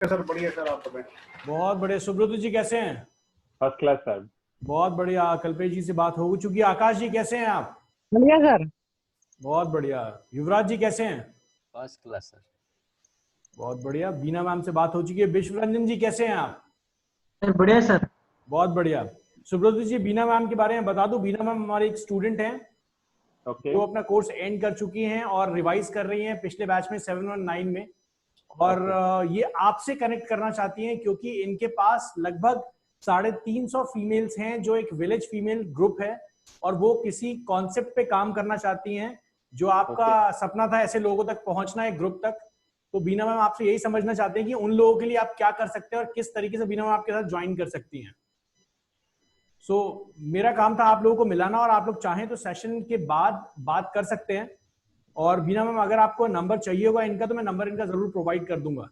Sir बढ़िया sir, आप बताएं। बहुत बढ़िया। सुब्रत जी कैसे हैं? First class sir. बहुत बढ़िया। कल्पेश जी से बात हो चुकी है। आकाश जी कैसे हैं आप? बढ़िया सर। बहुत बढ़िया। युवराज जी कैसे हैं? First class sir. बहुत बढ़िया। बीना मैम से बात हो चुकी है। विश्व रंजन जी कैसे हैं आप? बढ़िया सर। बहुत बढ़िया। सुब्रत जी, बीना मैम के बारे में बता दूं, बीना मैम हमारे एक स्टूडेंट हैं जो अपना कोर्स एंड कर चुकी हैं और रिवाइज कर रही हैं पिछले बैच में 719 में, और ये आपसे कनेक्ट करना चाहती हैं क्योंकि इनके पास लगभग 350 फीमेल्स हैं जो एक विलेज फीमेल ग्रुप है, और वो किसी कॉन्सेप्ट पे काम करना चाहती हैं जो आपका सपना था ऐसे लोगों तक पहुंचना है, ग्रुप तक। तो बीना मैम आपसे यही समझना चाहते हैं कि उन लोगों के लिए आप क्या कर सकते हैं और किस तरीके से बीना मैम आपके साथ ज्वाइन कर सकती हैं। मेरा काम था आप लोगों को मिलाना, और आप लोग चाहें तो सेशन के बाद बात कर सकते हैं। और बीना मैम अगर आपको नंबर चाहिए होगा इनका तो मैं नंबर इनका जरूर प्रोवाइड कर दूंगा।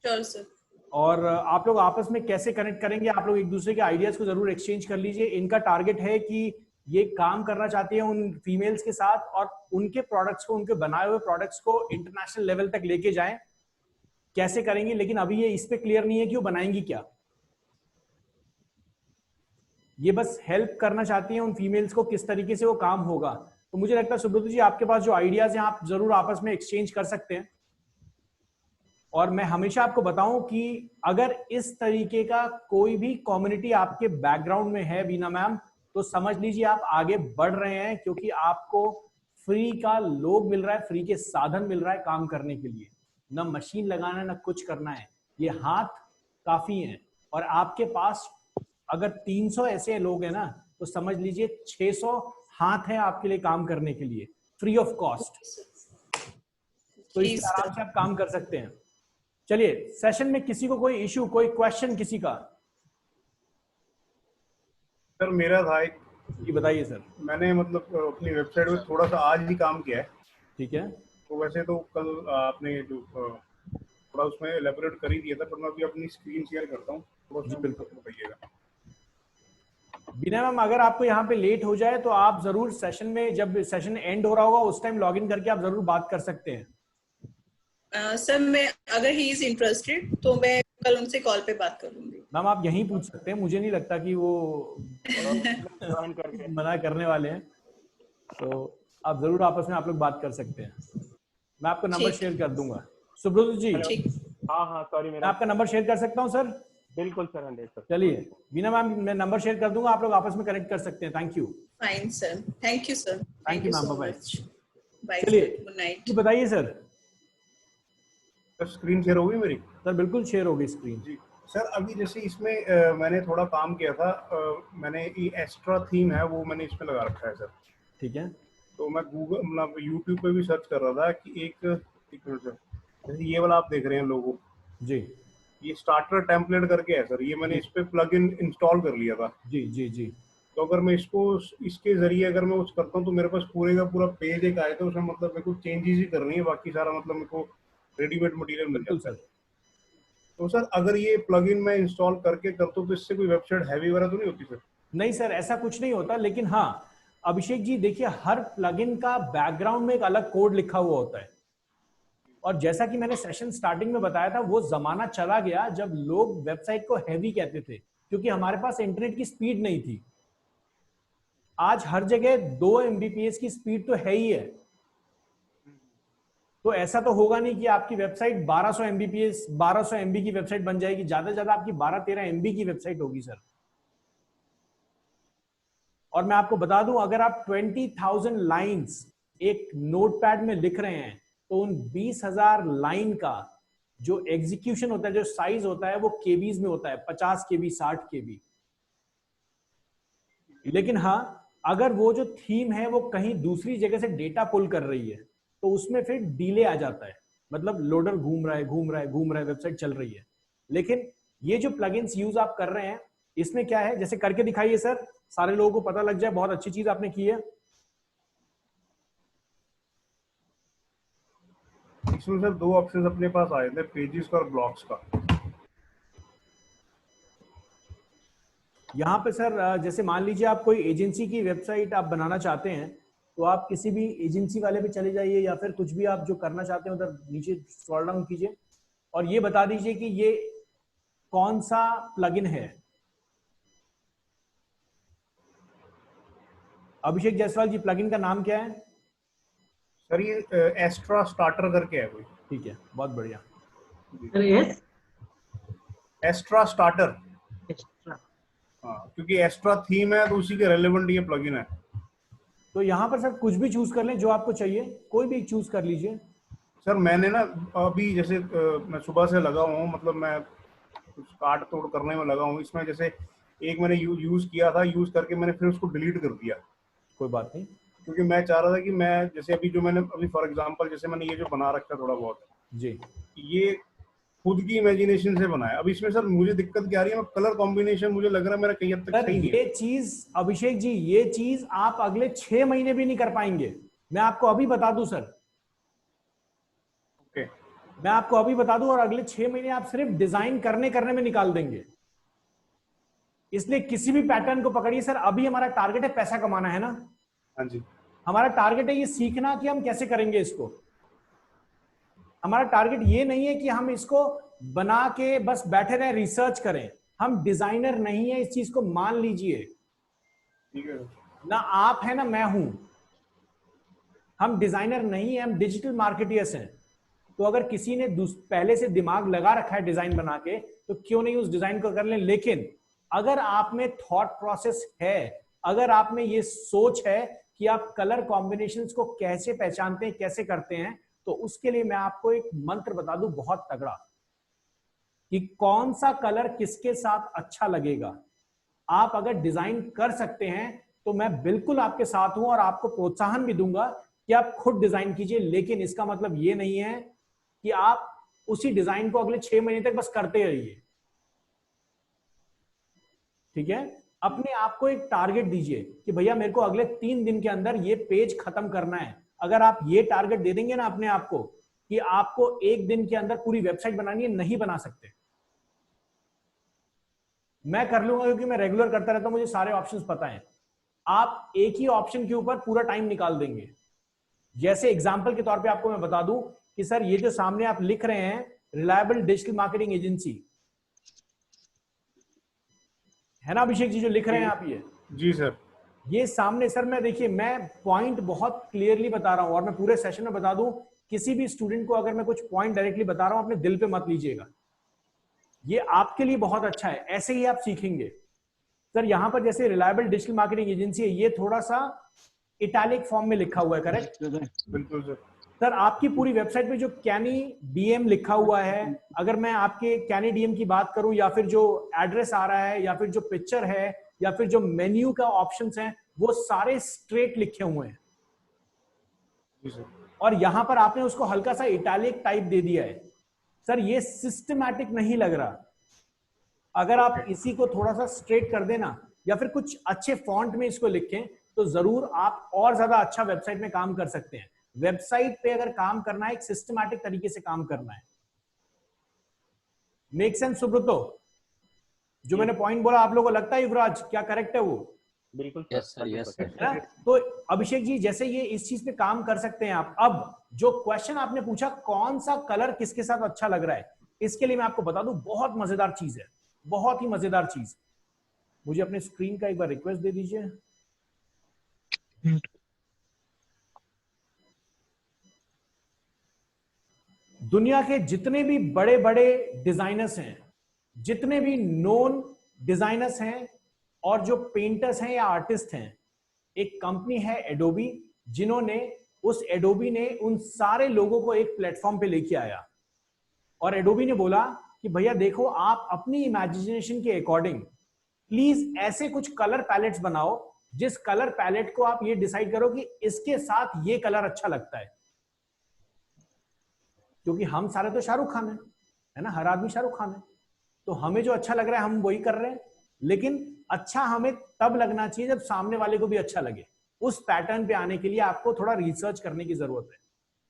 Sure sir. और आप लोग आपस में कैसे कनेक्ट करेंगे, आप लोग एक दूसरे के आइडियाज को जरूर एक्सचेंज कर लीजिए। इनका टारगेट है कि ये काम करना चाहती है उन फीमेल्स के साथ और उनके प्रोडक्ट्स को, उनके बनाए हुए प्रोडक्ट्स को इंटरनेशनल लेवल तक लेके जाएं। कैसे करेंगी, लेकिन अभी ये इस पे क्लियर नहीं है कि वो बनाएंगी क्या। ये बस हेल्प करना चाहती हैं उन फीमेल्स को, किस तरीके से वो काम होगा। तो मुझे लगता है सुब्रत जी आपके पास जो आइडियाज हैं आप जरूर आपस में एक्सचेंज कर सकते हैं। और मैं हमेशा आपको बताऊं कि अगर इस तरीके का कोई भी कम्युनिटी आपके बैकग्राउंड में है बीना मैम, तो समझ लीजिए आप आगे बढ़ रहे हैं, क्योंकि आपको फ्री का लोग मिल रहा है, फ्री के साधन मिल रहा है काम करने के लिए। ना मशीन लगाना है, ना कुछ करना है, ये हाथ काफी हैं। और आपके पास अगर 300 ऐसे लोग हैं ना, तो समझ लीजिए 600 हाथ हैं आपके लिए काम करने के लिए, फ्री ऑफ कॉस्ट। तो इस आराम से आप काम कर सकते हैं। चलिए, सेशन में किसी को कोई इशू, कोई क्वेश्चन किसी का? सर मेरा था एक। जी बताइए सर। मैंने मतलब अपनी वेबसाइट में थोड़ा सा आज ही काम किया है। ठीक है। तो वैसे तो कल आपने जो थोड़ा उसमें एलेबोरेट कर ही दिया था, पर मैं अभी अपनी स्क्रीन शेयर करता हूँ, जी बिल्कुल बताइएगा। बीना मैम अगर आपको यहाँ पे लेट हो जाए तो आप जरूर सेशन में, जब सेशन एंड हो रहा होगा उस टाइम लॉग इन करके आप जरूर बात कर सकते हैं। सर मैं अगर ही इज इंटरेस्टेड तो मैं कल उनसे कॉल पे बात करूंगी। मैम आप यहीं पूछ सकते हैं, मुझे नहीं लगता कि वो मना करने वाले हैं, तो आप जरूर आपस में आप लोग बात कर सकते हैं। मैं आपको नंबर शेयर कर दूंगा। सुब्रत जी। हाँ सॉरी, मैं आपका नंबर शेयर कर सकता हूँ सर? बिल्कुल सर, 100%। चलिए बीना मैम, मैं नंबर शेयर कर दूंगा, आप लोग आपस में कनेक्ट कर सकते हैं। Thank you. Fine sir, thank you sir. Thank you ma'am, so bye much. Bye. चलिए, गुड नाइट। बताइए सर। स्क्रीन शेयर होगी मेरी? सर बिल्कुल शेयर होगी स्क्रीन। जी सर, अभी जैसे इसमें मैंने थोड़ा काम किया था। मैंने ये एक्स्ट्रा थीम है वो मैंने इसमें लगा रखा है सर। ठीक है। तो मैं गूगल मतलब यूट्यूब पे भी सर्च कर रहा था कि एक मिनट सर, जैसे ये वाला आप देख रहे हैं लोगो जी, ये स्टार्टर टेम्पलेट करके है सर। ये मैंने इस पे प्लग इन इंस्टॉल कर लिया था। जी जी जी। तो अगर मैं इसको इसके जरिए अगर मैं कुछ करता हूँ तो मेरे पास पूरे का पूरा पेज एक आया था, उसमें मतलब मेरे को चेंजेस ही करनी है, बाकी सारा मतलब मेरे को रेडीमेड मटेरियल मिल जाता है। तो सर अगर ये प्लगइन मैं इंस्टॉल करके करता हूँ तो इससे कोई वेबसाइट हैवी वगैरह तो नहीं होती सर? नहीं सर, ऐसा कुछ नहीं होता, लेकिन हाँ अभिषेक जी देखिए, हर प्लगइन का बैकग्राउंड में एक अलग कोड लिखा हुआ होता है। और जैसा कि मैंने सेशन स्टार्टिंग में बताया था, वो जमाना चला गया जब लोग वेबसाइट को हैवी कहते थे, क्योंकि हमारे पास इंटरनेट की स्पीड नहीं थी। आज हर जगह 2 MBPS की स्पीड तो है ही है। तो ऐसा तो होगा नहीं कि आपकी वेबसाइट 1200 MBPS 1200 MB की वेबसाइट बन जाएगी। ज्यादा से ज्यादा आपकी 12-13 MB की वेबसाइट होगी सर। और मैं आपको बता दूं, अगर आप 20,000 लाइंस एक नोटपैड में लिख रहे हैं तो उन 20,000 लाइन का जो एग्जीक्यूशन होता है, जो साइज होता है, वो केबीज में होता है, 50 KB 60 KB। लेकिन हाँ, अगर वो जो थीम है वो कहीं दूसरी जगह से डेटा पुल कर रही है तो उसमें फिर डिले आ जाता है, मतलब लोडर घूम रहा है, वेबसाइट चल रही है। लेकिन ये जो प्लगइन्स यूज आप कर रहे हैं, इसमें क्या है, जैसे करके दिखाइए सर, सारे लोगों को पता लग जाए। बहुत अच्छी चीज आपने की है। इसमें सर 2 ऑप्शन अपने पास आए थे, पेजेस का और ब्लॉग्स का। यहाँ पे सर जैसे मान लीजिए आप कोई एजेंसी की वेबसाइट आप बनाना चाहते हैं, तो आप किसी भी एजेंसी वाले पे चले जाइए, या फिर कुछ भी आप जो करना चाहते हैं उधर नीचे स्क्रॉल डाउन कीजिए। और ये बता दीजिए कि ये कौन सा प्लगइन है। अभिषेक जायसवाल जी, प्लगइन का नाम क्या है? सर ये एस्ट्रा स्टार्टर करके है कोई। ठीक है, बहुत बढ़िया। सर एस एस्ट्रा स्टार्टर, एक्स्ट्रा। हाँ, क्योंकि एस्ट्रा थीम है तो उसी के रेलेवेंट ये प्लगइन है। तो यहाँ पर सर कुछ भी चूज कर लें जो आपको चाहिए, कोई भी चूज कर लीजिए। सर मैंने ना अभी जैसे मैं सुबह से लगा हुआ हूँ, मतलब मैं कुछ काट तोड़ करने में लगा हूँ। इसमें जैसे एक मैंने यूज किया था, यूज करके मैंने फिर उसको डिलीट कर दिया, कोई बात नहीं। क्योंकि मैं चाह रहा था कि मैं जैसे अभी जो मैंने अभी फॉर एग्जांपल जैसे मैंने ये जो बना रखा थोड़ा बहुत, जी, ये खुद की इमेजिनेशन से बनाया। अब इसमें सर मुझे दिक्कत क्या आ रही है, कलर कॉम्बिनेशन मुझे लग रहा है मेरा कहीं हद तक सर सही नहीं ये है। चीज अभिषेक जी, ये चीज आप अगले 6 महीने भी नहीं कर पाएंगे। मैं आपको अभी बता दूं सर, ओके, मैं आपको अभी बता दूं, और अगले 6 महीने आप सिर्फ डिजाइन करने में निकाल देंगे। इसलिए किसी भी पैटर्न को पकड़िए सर। अभी हमारा टारगेट है पैसा कमाना, है ना? हाँ जी, हमारा टारगेट है ये सीखना कि हम कैसे करेंगे इसको। हमारा टारगेट ये नहीं है कि हम इसको बना के बस बैठे रहे रिसर्च करें। हम डिजाइनर नहीं है, इस चीज को मान लीजिए। ठीक है। ना आप है ना मैं हूं, हम डिजाइनर नहीं है, हम डिजिटल मार्केटियर्स हैं। तो अगर किसी ने पहले से दिमाग लगा रखा है डिजाइन बना के, तो क्यों नहीं उस डिजाइन को कर लें। लेकिन अगर आप में थॉट प्रोसेस है, अगर आप में ये सोच है कि आप कलर कॉम्बिनेशंस को कैसे पहचानते हैं, कैसे करते हैं, तो उसके लिए मैं आपको एक मंत्र बता दूं बहुत तगड़ा, कि कौन सा कलर किसके साथ अच्छा लगेगा। आप अगर डिजाइन कर सकते हैं तो मैं बिल्कुल आपके साथ हूं और आपको प्रोत्साहन भी दूंगा कि आप खुद डिजाइन कीजिए। लेकिन इसका मतलब ये नहीं है कि आप उसी डिजाइन को अगले 6 महीने तक बस करते रहिए। ठीक है? अपने आप को एक टारगेट दीजिए कि भैया मेरे को अगले 3 दिन के अंदर ये पेज खत्म करना है। अगर आप ये टारगेट दे देंगे ना अपने आप को कि आपको 1 दिन के अंदर पूरी वेबसाइट बनानी है, नहीं बना सकते। मैं कर लूंगा क्योंकि मैं रेगुलर करता रहता हूं, मुझे सारे ऑप्शंस पता हैं। आप एक ही ऑप्शन के ऊपर पूरा टाइम निकाल देंगे। जैसे एग्जांपल के तौर पे आपको मैं बता दूं कि सर ये जो सामने आप लिख रहे हैं, रिलायबल डिजिटल मार्केटिंग एजेंसी, है ना अभिषेक जी जो लिख रहे हैं आप ये? जी सर। ये सामने सर, मैं देखिए मैं पॉइंट बहुत क्लियरली बता रहा हूं और मैं पूरे सेशन में बता दूं, किसी भी स्टूडेंट को अगर मैं कुछ पॉइंट डायरेक्टली बता रहा हूं अपने दिल पे मत लीजिएगा। ये आपके लिए बहुत अच्छा है, ऐसे ही आप सीखेंगे। सर यहां पर जैसे रिलायबल डिजिटल मार्केटिंग एजेंसी है, ये थोड़ा सा इटैलिक फॉर्म में लिखा हुआ है, करेक्ट? बिल्कुल सर। सर आपकी पूरी वेबसाइट पे जो कैनी डीएम लिखा हुआ है, अगर मैं आपके कैनी डीएम की बात करूं, या फिर जो एड्रेस आ रहा है, या फिर जो पिक्चर है, या फिर जो मेन्यू का ऑप्शंस हैं, वो सारे स्ट्रेट लिखे हुए हैं। जी सर। और यहां पर आपने उसको हल्का सा इटैलिक टाइप दे दिया है। सर ये सिस्टमैटिक नहीं लग रहा। अगर आप इसी को थोड़ा सा स्ट्रेट कर देना, या फिर कुछ अच्छे फॉन्ट में इसको लिखें, तो जरूर आप और ज्यादा अच्छा वेबसाइट में काम कर सकते हैं। वेबसाइट पे अगर काम करना है, एक सिस्टमैटिक तरीके से काम करना है। Make sense Subrato? जो मैंने पॉइंट बोला आप लोगों को लगता है युवराज क्या करेक्ट है वो? बिल्कुल यस सर, यस सर। है ना? तो अभिषेक जी जैसे ये इस चीज पे काम कर सकते हैं आप। अब जो क्वेश्चन आपने पूछा कौन सा कलर किसके साथ अच्छा लग रहा है, इसके लिए मैं आपको बता दूं बहुत मजेदार चीज है, बहुत ही मजेदार चीज। मुझे अपने स्क्रीन का एक बार रिक्वेस्ट दे दीजिए। दुनिया के जितने भी बड़े बड़े डिजाइनर्स हैं, जितने भी नोन डिजाइनर्स हैं, और जो पेंटर्स हैं या आर्टिस्ट हैं, एक कंपनी है एडोबी, जिन्होंने उस एडोबी ने उन सारे लोगों को एक प्लेटफॉर्म पे लेके आया। और एडोबी ने बोला कि भैया देखो, आप अपनी इमेजिनेशन के अकॉर्डिंग प्लीज ऐसे कुछ कलर पैलेट्स बनाओ, जिस कलर पैलेट को आप ये डिसाइड करो कि इसके साथ ये कलर अच्छा लगता है। क्योंकि हम सारे तो शाहरुख खान है ना, हर आदमी शाहरुख खान है, तो हमें जो अच्छा लग रहा है हम वही कर रहे हैं। लेकिन अच्छा हमें तब लगना चाहिए जब सामने वाले को भी अच्छा लगे। उस पैटर्न पे आने के लिए आपको थोड़ा रिसर्च करने की जरूरत है।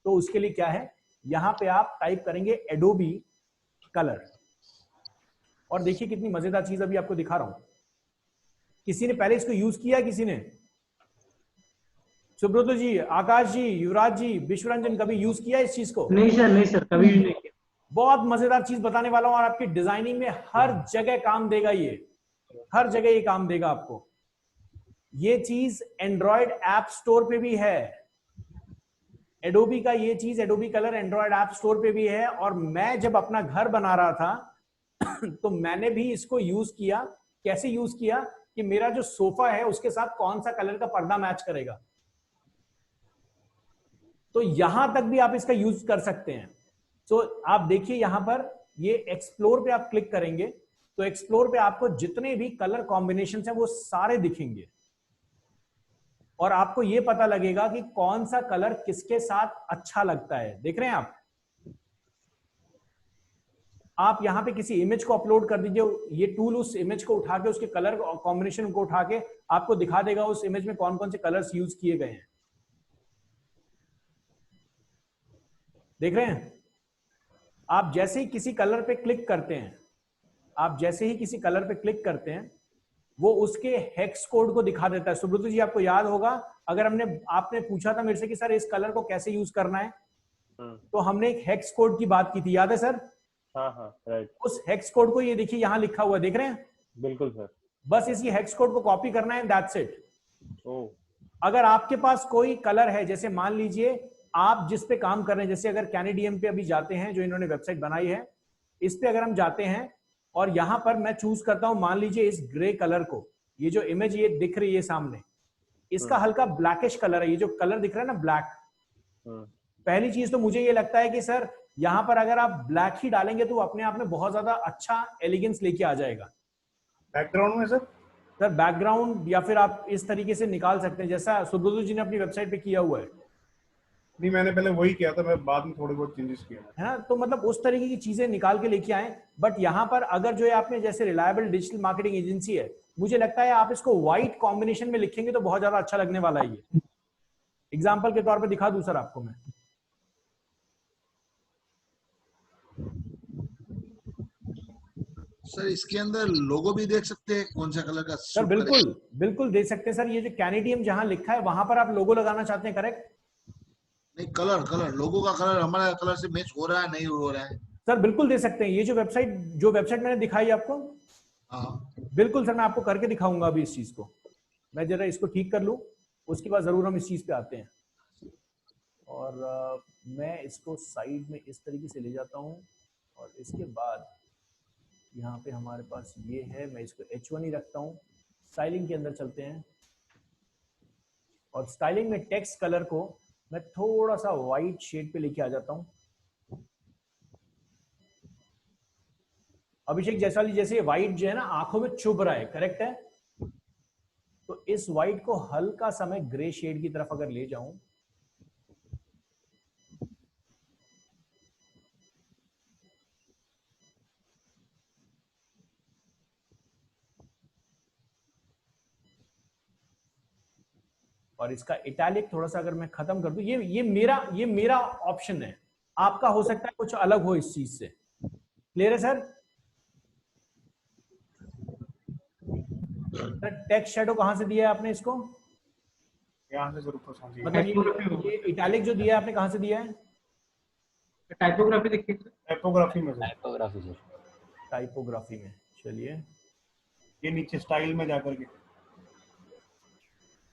तो उसके लिए क्या है, यहां पे आप टाइप करेंगे एडोबी कलर, और देखिए कितनी मजेदार चीज अभी आपको दिखा रहा हूं। किसी ने पहले इसको यूज किया? किसी ने? सुब्रत जी, आकाश जी, युवराज जी, विश्वरंजन, कभी यूज किया इस चीज को? नहीं सर, नहीं सर, कभी भी नहीं किया। बहुत मजेदार चीज बताने वाला हूं और आपकी डिजाइनिंग में हर जगह काम देगा ये, हर जगह ये काम देगा आपको। ये चीज एंड्रॉयड ऐप स्टोर पे भी है, एडोबी का ये चीज, Adobe colour Android app store पे भी है। और मैं जब अपना घर बना रहा था तो मैंने भी इसको यूज किया। कैसे यूज किया कि मेरा जो सोफा है उसके साथ कौन सा कलर का पर्दा मैच करेगा। तो यहां तक भी आप इसका यूज कर सकते हैं। तो आप देखिए यहां पर ये एक्सप्लोर पे आप क्लिक करेंगे तो एक्सप्लोर पे आपको जितने भी कलर कॉम्बिनेशन है वो सारे दिखेंगे और आपको ये पता लगेगा कि कौन सा कलर किसके साथ अच्छा लगता है। देख रहे हैं आप यहां पे किसी इमेज को अपलोड कर दीजिए, ये टूल उस इमेज को उठा के उसके कलर कॉम्बिनेशन को उठा के आपको दिखा देगा उस इमेज में कौन कौन से कलर्स यूज किए गए हैं। देख रहे हैं आप जैसे ही किसी कलर पे क्लिक करते हैं, आप जैसे ही किसी कलर पे क्लिक करते हैं वो उसके हेक्स कोड को दिखा देता है। सुब्रत जी आपको याद होगा अगर आपने पूछा था मेरे से कि सर इस कलर को कैसे यूज करना है, तो हमने एक हेक्स कोड की बात की थी, याद है सर? हाँ हाँ राइट। उस हेक्स कोड को ये देखिए यहां लिखा हुआ है, देख रहे हैं? बिल्कुल सर। बस इसी हेक्स कोड को कॉपी करना है, दैट्स इट। ओ अगर आपके पास कोई कलर है, जैसे मान लीजिए आप जिस पे काम कर रहे हैं, जैसे अगर कैनेडियम पे अभी जाते हैं जो इन्होंने वेबसाइट बनाई है, इस पे अगर हम जाते हैं और यहां पर मैं चूज करता हूं मान लीजिए इस ग्रे कलर को, ये जो इमेज ये दिख रही है सामने, इसका हल्का ब्लैकिश कलर है, ये जो कलर दिख रहा है ना ब्लैक, पहली चीज तो मुझे ये लगता है कि सर यहां पर अगर आप ब्लैक ही डालेंगे तो अपने आप में बहुत ज्यादा अच्छा एलिगेंस लेके आ जाएगा। बैकग्राउंड में सर बैकग्राउंड या फिर आप इस तरीके से निकाल सकते हैं जैसा सुब्रत जी ने अपनी वेबसाइट पे किया हुआ है। नहीं, मैंने पहले वही किया था, मैं बाद में थोड़े बहुत चेंजेस किया है ना, तो मतलब उस तरीके की चीजें निकाल के लेके आए। बट यहाँ पर अगर जो है आपने जैसे रिलायबल डिजिटल मार्केटिंग एजेंसी है, मुझे लगता है आप इसको व्हाइट कॉम्बिनेशन में लिखेंगे तो बहुत ज्यादा अच्छा लगने वाला है। ये एग्जाम्पल के तौर पे दिखा दूं सर आपको मैं, सर इसके अंदर लोगो भी देख सकते हैं कौन सा कलर का सर बिल्कुल बिल्कुल दे सकते हैं सर। ये जो कैनेडियम जहां लिखा है वहां पर आप लोगो लगाना चाहते हैं, करेक्ट? नहीं, कलर लोगो का कलर हमारा कलर से मैच हो रहा है नहीं हो रहा है? सर बिल्कुल दे सकते हैं। ये जो वेबसाइट मैंने दिखाई आपको, हाँ बिल्कुल सर मैं आपको करके दिखाऊंगा अभी इस चीज को। मैं जरा इसको ठीक कर लूं, उसके बाद जरूर हम इस चीज पे आते हैं। और मैं इसको साइड में इस तरीके से ले जाता हूं और इसके बाद यहाँ पे हमारे पास ये है, मैं इसको H1 ही रखता हूँ। स्टाइलिंग के अंदर चलते हैं और स्टाइलिंग में टेक्स्ट कलर को मैं थोड़ा सा वाइट शेड पे लेके आ जाता हूँ। अभिषेक जयसवाल जी, जैसे वाइट जो है ना आंखों में चुभ रहा है, करेक्ट है? तो इस वाइट को हल्का सा मैं ग्रे शेड की तरफ अगर ले जाऊं, और इसका इटैलिक थोड़ा सा अगर मैं खत्म कर दूं, ये मेरा ऑप्शन है, आपका हो सकता है कुछ अलग हो इस चीज से। क्लियर है सर? टेक्स्ट शेडो कहां से दिया है आपने इसको? यहाँ से जरूर पसंद है। मतलब ये इटैलिक जो दिया है आपने कहां से दिया है? टाइपोग्राफी देखिए सर। टाइपोग्राफी में सर, टाइपोग्राफी सर। टाइपोग्राफी में चलिए, ये नीचे स्टाइल में जाकर के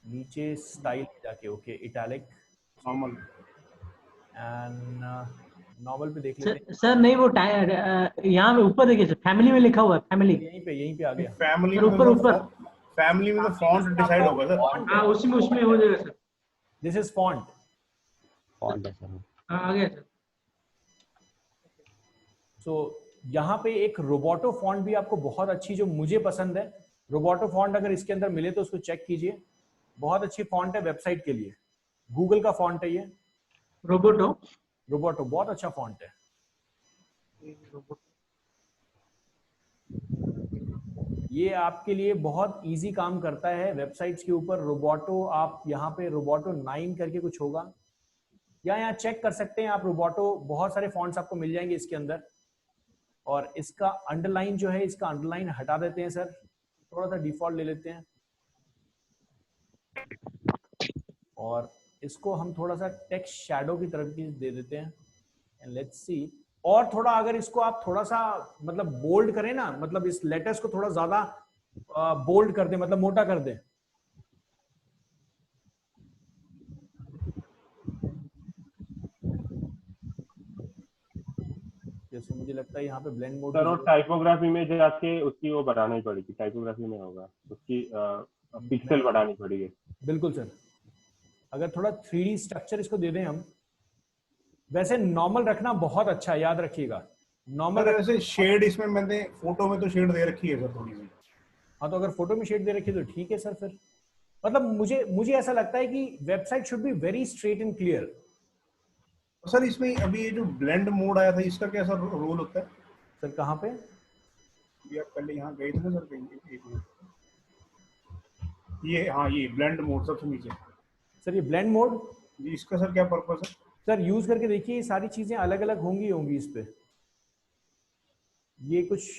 नीचे स्टाइल में जाके okay italic normal and normal पे देख लेते हैं। सर नहीं वो यहाँ पे ऊपर देखिए सर, फैमिली में लिखा हुआ है, फैमिली। यहीं पे आ गया। फैमिली सर में ऊपर ऊपर। फैमिली में तो फॉन्ट डिसाइड होगा सर। हाँ उसमें हो जाएगा sir. This is font. Font है सर। हाँ आ गया सर। सो यहाँ पे एक रोबोटो फॉन्ट भी आपको बहुत अच्छी जो मुझे पसंद है, रोबोटो फॉन्ट अगर इसके अंदर मिले तो उसको चेक कीजिए, बहुत अच्छी फॉन्ट है वेबसाइट के लिए। गूगल का फॉन्ट है ये, रोबोटो बहुत अच्छा फॉन्ट है। ये आपके लिए बहुत इजी काम करता है वेबसाइट्स के ऊपर। रोबोटो आप यहाँ पे रोबोटो 9 करके कुछ होगा, या यहाँ चेक कर सकते हैं आप रोबोटो, बहुत सारे फॉन्ट्स आपको मिल जाएंगे इसके अंदर। और इसका अंडरलाइन जो है, इसका अंडरलाइन हटा देते हैं सर, थोड़ा सा डिफॉल्ट ले लेते हैं और इसको हम थोड़ा सा टेक्स्ट शैडो की तरफ दे देते हैं एंड लेट्स सी और थोड़ा अगर इसको आप थोड़ा सा मतलब बोल्ड करें ना, मतलब इस लेटर्स को थोड़ा ज्यादा बोल्ड कर दें, मतलब मोटा कर दें। जैसे मुझे लगता है यहाँ पे ब्लेंड मोड सर वो टाइपोग्राफी में जाके उसकी वो बढ़ानी पड़ेगी, टाइपोग्राफी में होगा उसकी पिक्सल बढ़ानी पड़ेगी। बिल्कुल सर, अगर थोड़ा 3D स्ट्रक्चर इसको दे दें हम। वैसे नॉर्मल रखना बहुत अच्छा है, याद रखिएगा नॉर्मल सर वैसे शेड इसमें मैंने फोटो में तो शेड दे रखी है सर थोड़ी सी। हाँ, तो अगर फोटो में शेड दे रखी है तो ठीक है सर। फिर मतलब मुझे ऐसा लगता है कि website should be very straight and clear. Sir इसमें अभी ये जो ब्लेंड मोड आया था इसका क्या सर रोल होता है? सर कहाँ पे? अभी आप पहले यहाँ गए थे ना सर कहीं, एक मिनट। ये हाँ, ये ब्लेंड मोड सबसे नीचे। सर ये ब्लेंड मोड, जी इसका सर क्या पर्पस है? सर यूज करके देखिए, ये सारी चीजें अलग अलग होंगी इस पे। ये कुछ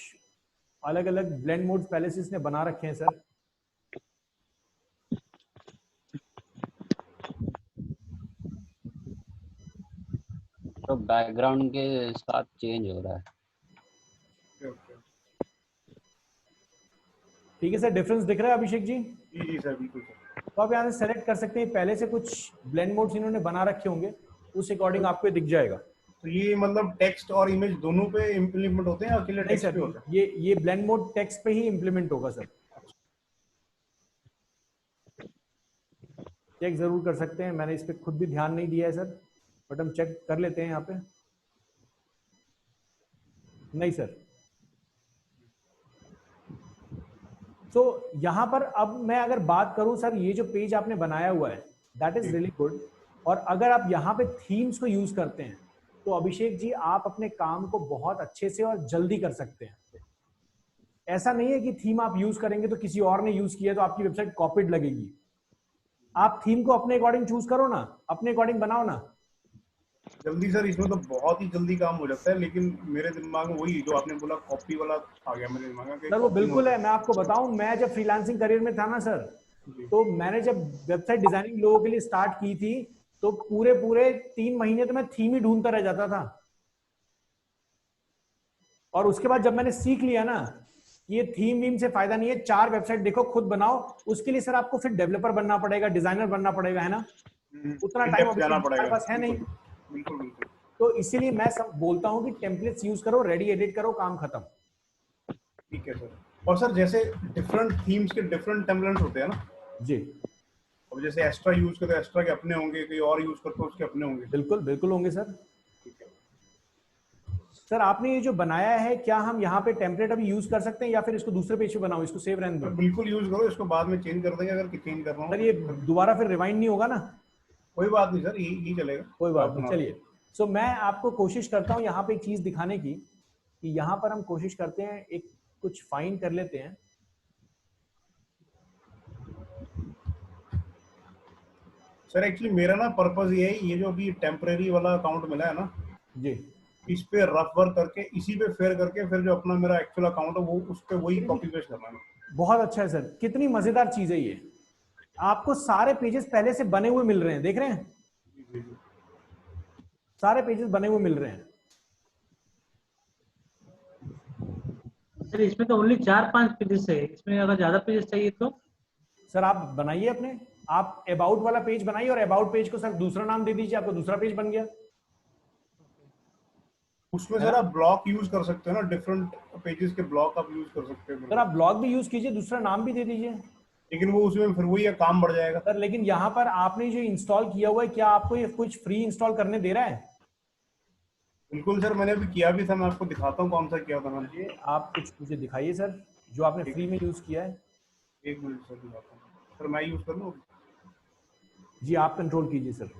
अलग अलग ब्लेंड मोड पहले से इसने बना रखे हैं सर। तो बैकग्राउंड के साथ चेंज हो रहा है। ठीक है सर, डिफरेंस दिख रहा है अभिषेक जी? जी जी सर, बिल्कुल सर। तो आप यहाँ से सेलेक्ट कर सकते हैं, पहले से कुछ ब्लेंड मोड्स इन्होंने बना रखे होंगे, उस अकॉर्डिंग आपको ये दिख जाएगा। तो ये मतलब टेक्स्ट और इमेज दोनों पे इम्प्लीमेंट होते हैं, अकेले नहीं टेक्स्ट सर, पे होता है? ये ब्लेंड मोड टेक्स्ट पे ही इम्प्लीमेंट होगा सर। चेक जरूर कर सकते हैं, मैंने इस पे खुद भी ध्यान नहीं दिया है सर, बट हम चेक कर लेते हैं यहाँ पे। नहीं सर। तो यहाँ पर अब मैं अगर बात करूं सर, ये जो पेज आपने बनाया हुआ है दैट इज रियली गुड। और अगर आप यहाँ पे थीम्स को यूज करते हैं तो अभिषेक जी आप अपने काम को बहुत अच्छे से और जल्दी कर सकते हैं। ऐसा नहीं है कि थीम आप यूज करेंगे तो किसी और ने यूज किया तो आपकी वेबसाइट कॉपीड लगेगी। आप थीम को अपने अकॉर्डिंग चूज करो ना, अपने अकॉर्डिंग बनाओ ना। जल्दी सर, इसमें तो बहुत ही जल्दी काम हो जाता है, लेकिन मेरे दिमाग में वही जो आपने बोला कॉपी वाला आ गया मेरे दिमाग में। सर वो बिल्कुल है, मैं आपको बताऊं, मैं जब फ्रीलांसिंग करियर में था ना सर, तो मैंने जब वेबसाइट डिजाइनिंग लोगों के लिए स्टार्ट की थी तो पूरे पूरे 3 महीने तो मैं थीम ही ढूंढता रह जाता था। और उसके बाद जब मैंने सीख लिया ना ये थीम वीम से फायदा नहीं है, 4 वेबसाइट देखो खुद बनाओ, उसके लिए सर आपको फिर डेवलपर बनना पड़ेगा, डिजाइनर बनना पड़ेगा, है ना? उतना टाइम अभी जाना हमारे पड़ेगा। पास है नहीं। बिल्कुल बिल्कुल। तो इसीलिए मैं सब बोलता हूँ कि टेम्पलेट्स यूज करो, रेडी एडिट करो, काम खत्म। ठीक है सर। और सर जैसे डिफरेंट थीम्स के डिफरेंट टेम्पलेट्स होते हैं ना जी, अब जैसे एक्स्ट्रा यूज करते एक्स्ट्रा के अपने होंगे, कोई और यूज करते उसके अपने होंगे। बिल्कुल बिल्कुल होंगे सर। ठीक है सर आपने ये जो बनाया है, क्या हम यहाँ पे टेम्पलेट अभी यूज कर सकते हैं या फिर इसको दूसरे पेज पे बनाओ, इसको सेव रहने सर, दो? बिल्कुल यूज करो, इसको बाद में चेंज कर देंगे अगर चेंज करना हो। सर ये दोबारा फिर रिवाइंड नहीं होगा ना? कोई बात नहीं सर, यही चलेगा। कोई बात आप नहीं, बना चलिए। सो मैं आपको कोशिश करता हूँ यहाँ पे एक चीज दिखाने की, कि यहाँ पर हम कोशिश करते हैं एक कुछ फाइंड कर लेते हैं। सर एक्चुअली मेरा ना पर्पस ये है, ये जो अभी टेम्परेरी वाला अकाउंट मिला है ना, जी, इस पे रफ वर्क करके इसी पे फेयर करके फिर जो अपना मेरा एक्चुअल अकाउंट है वो उस पे वही कॉपी पेस्ट करना है। बहुत अच्छा है सर, कितनी मजेदार चीज है ये। आपको सारे पेजेस पहले से बने हुए मिल रहे हैं, देख रहे हैं? जी जी जी। सारे पेजेस बने हुए मिल रहे हैं। सर इसमें तो ओनली 4-5 पेजेस है, इसमें अगर ज्यादा पेजेस चाहिए तो? सर आप बनाइए अपने, आप अबाउट वाला पेज बनाइए और अबाउट पेज को सर दूसरा नाम दे दीजिए, आपको दूसरा पेज बन गया। उसमें सर आप ब्लॉक यूज कर सकते हो ना, डिफरेंट पेजेस के ब्लॉक आप यूज कर सकते हो। सर आप ब्लॉग भी यूज कीजिए, दूसरा नाम भी दे दीजिए। लेकिन वो उसमें फिर वही काम बढ़ जाएगा। सर लेकिन यहाँ पर आपने जो इंस्टॉल किया हुआ है, क्या आपको ये कुछ फ्री इंस्टॉल करने दे रहा है? बिल्कुल सर, मैंने अभी किया भी था, मैं आपको दिखाता हूँ कौन सा किया था मैंने। ये आप कुछ मुझे दिखाइए सर, जो आपने फ्री में यूज किया है। एक मिनट सर दिखाता हूँ। सर मैं यूज कर लूँ? जी आप कंट्रोल कीजिए सर।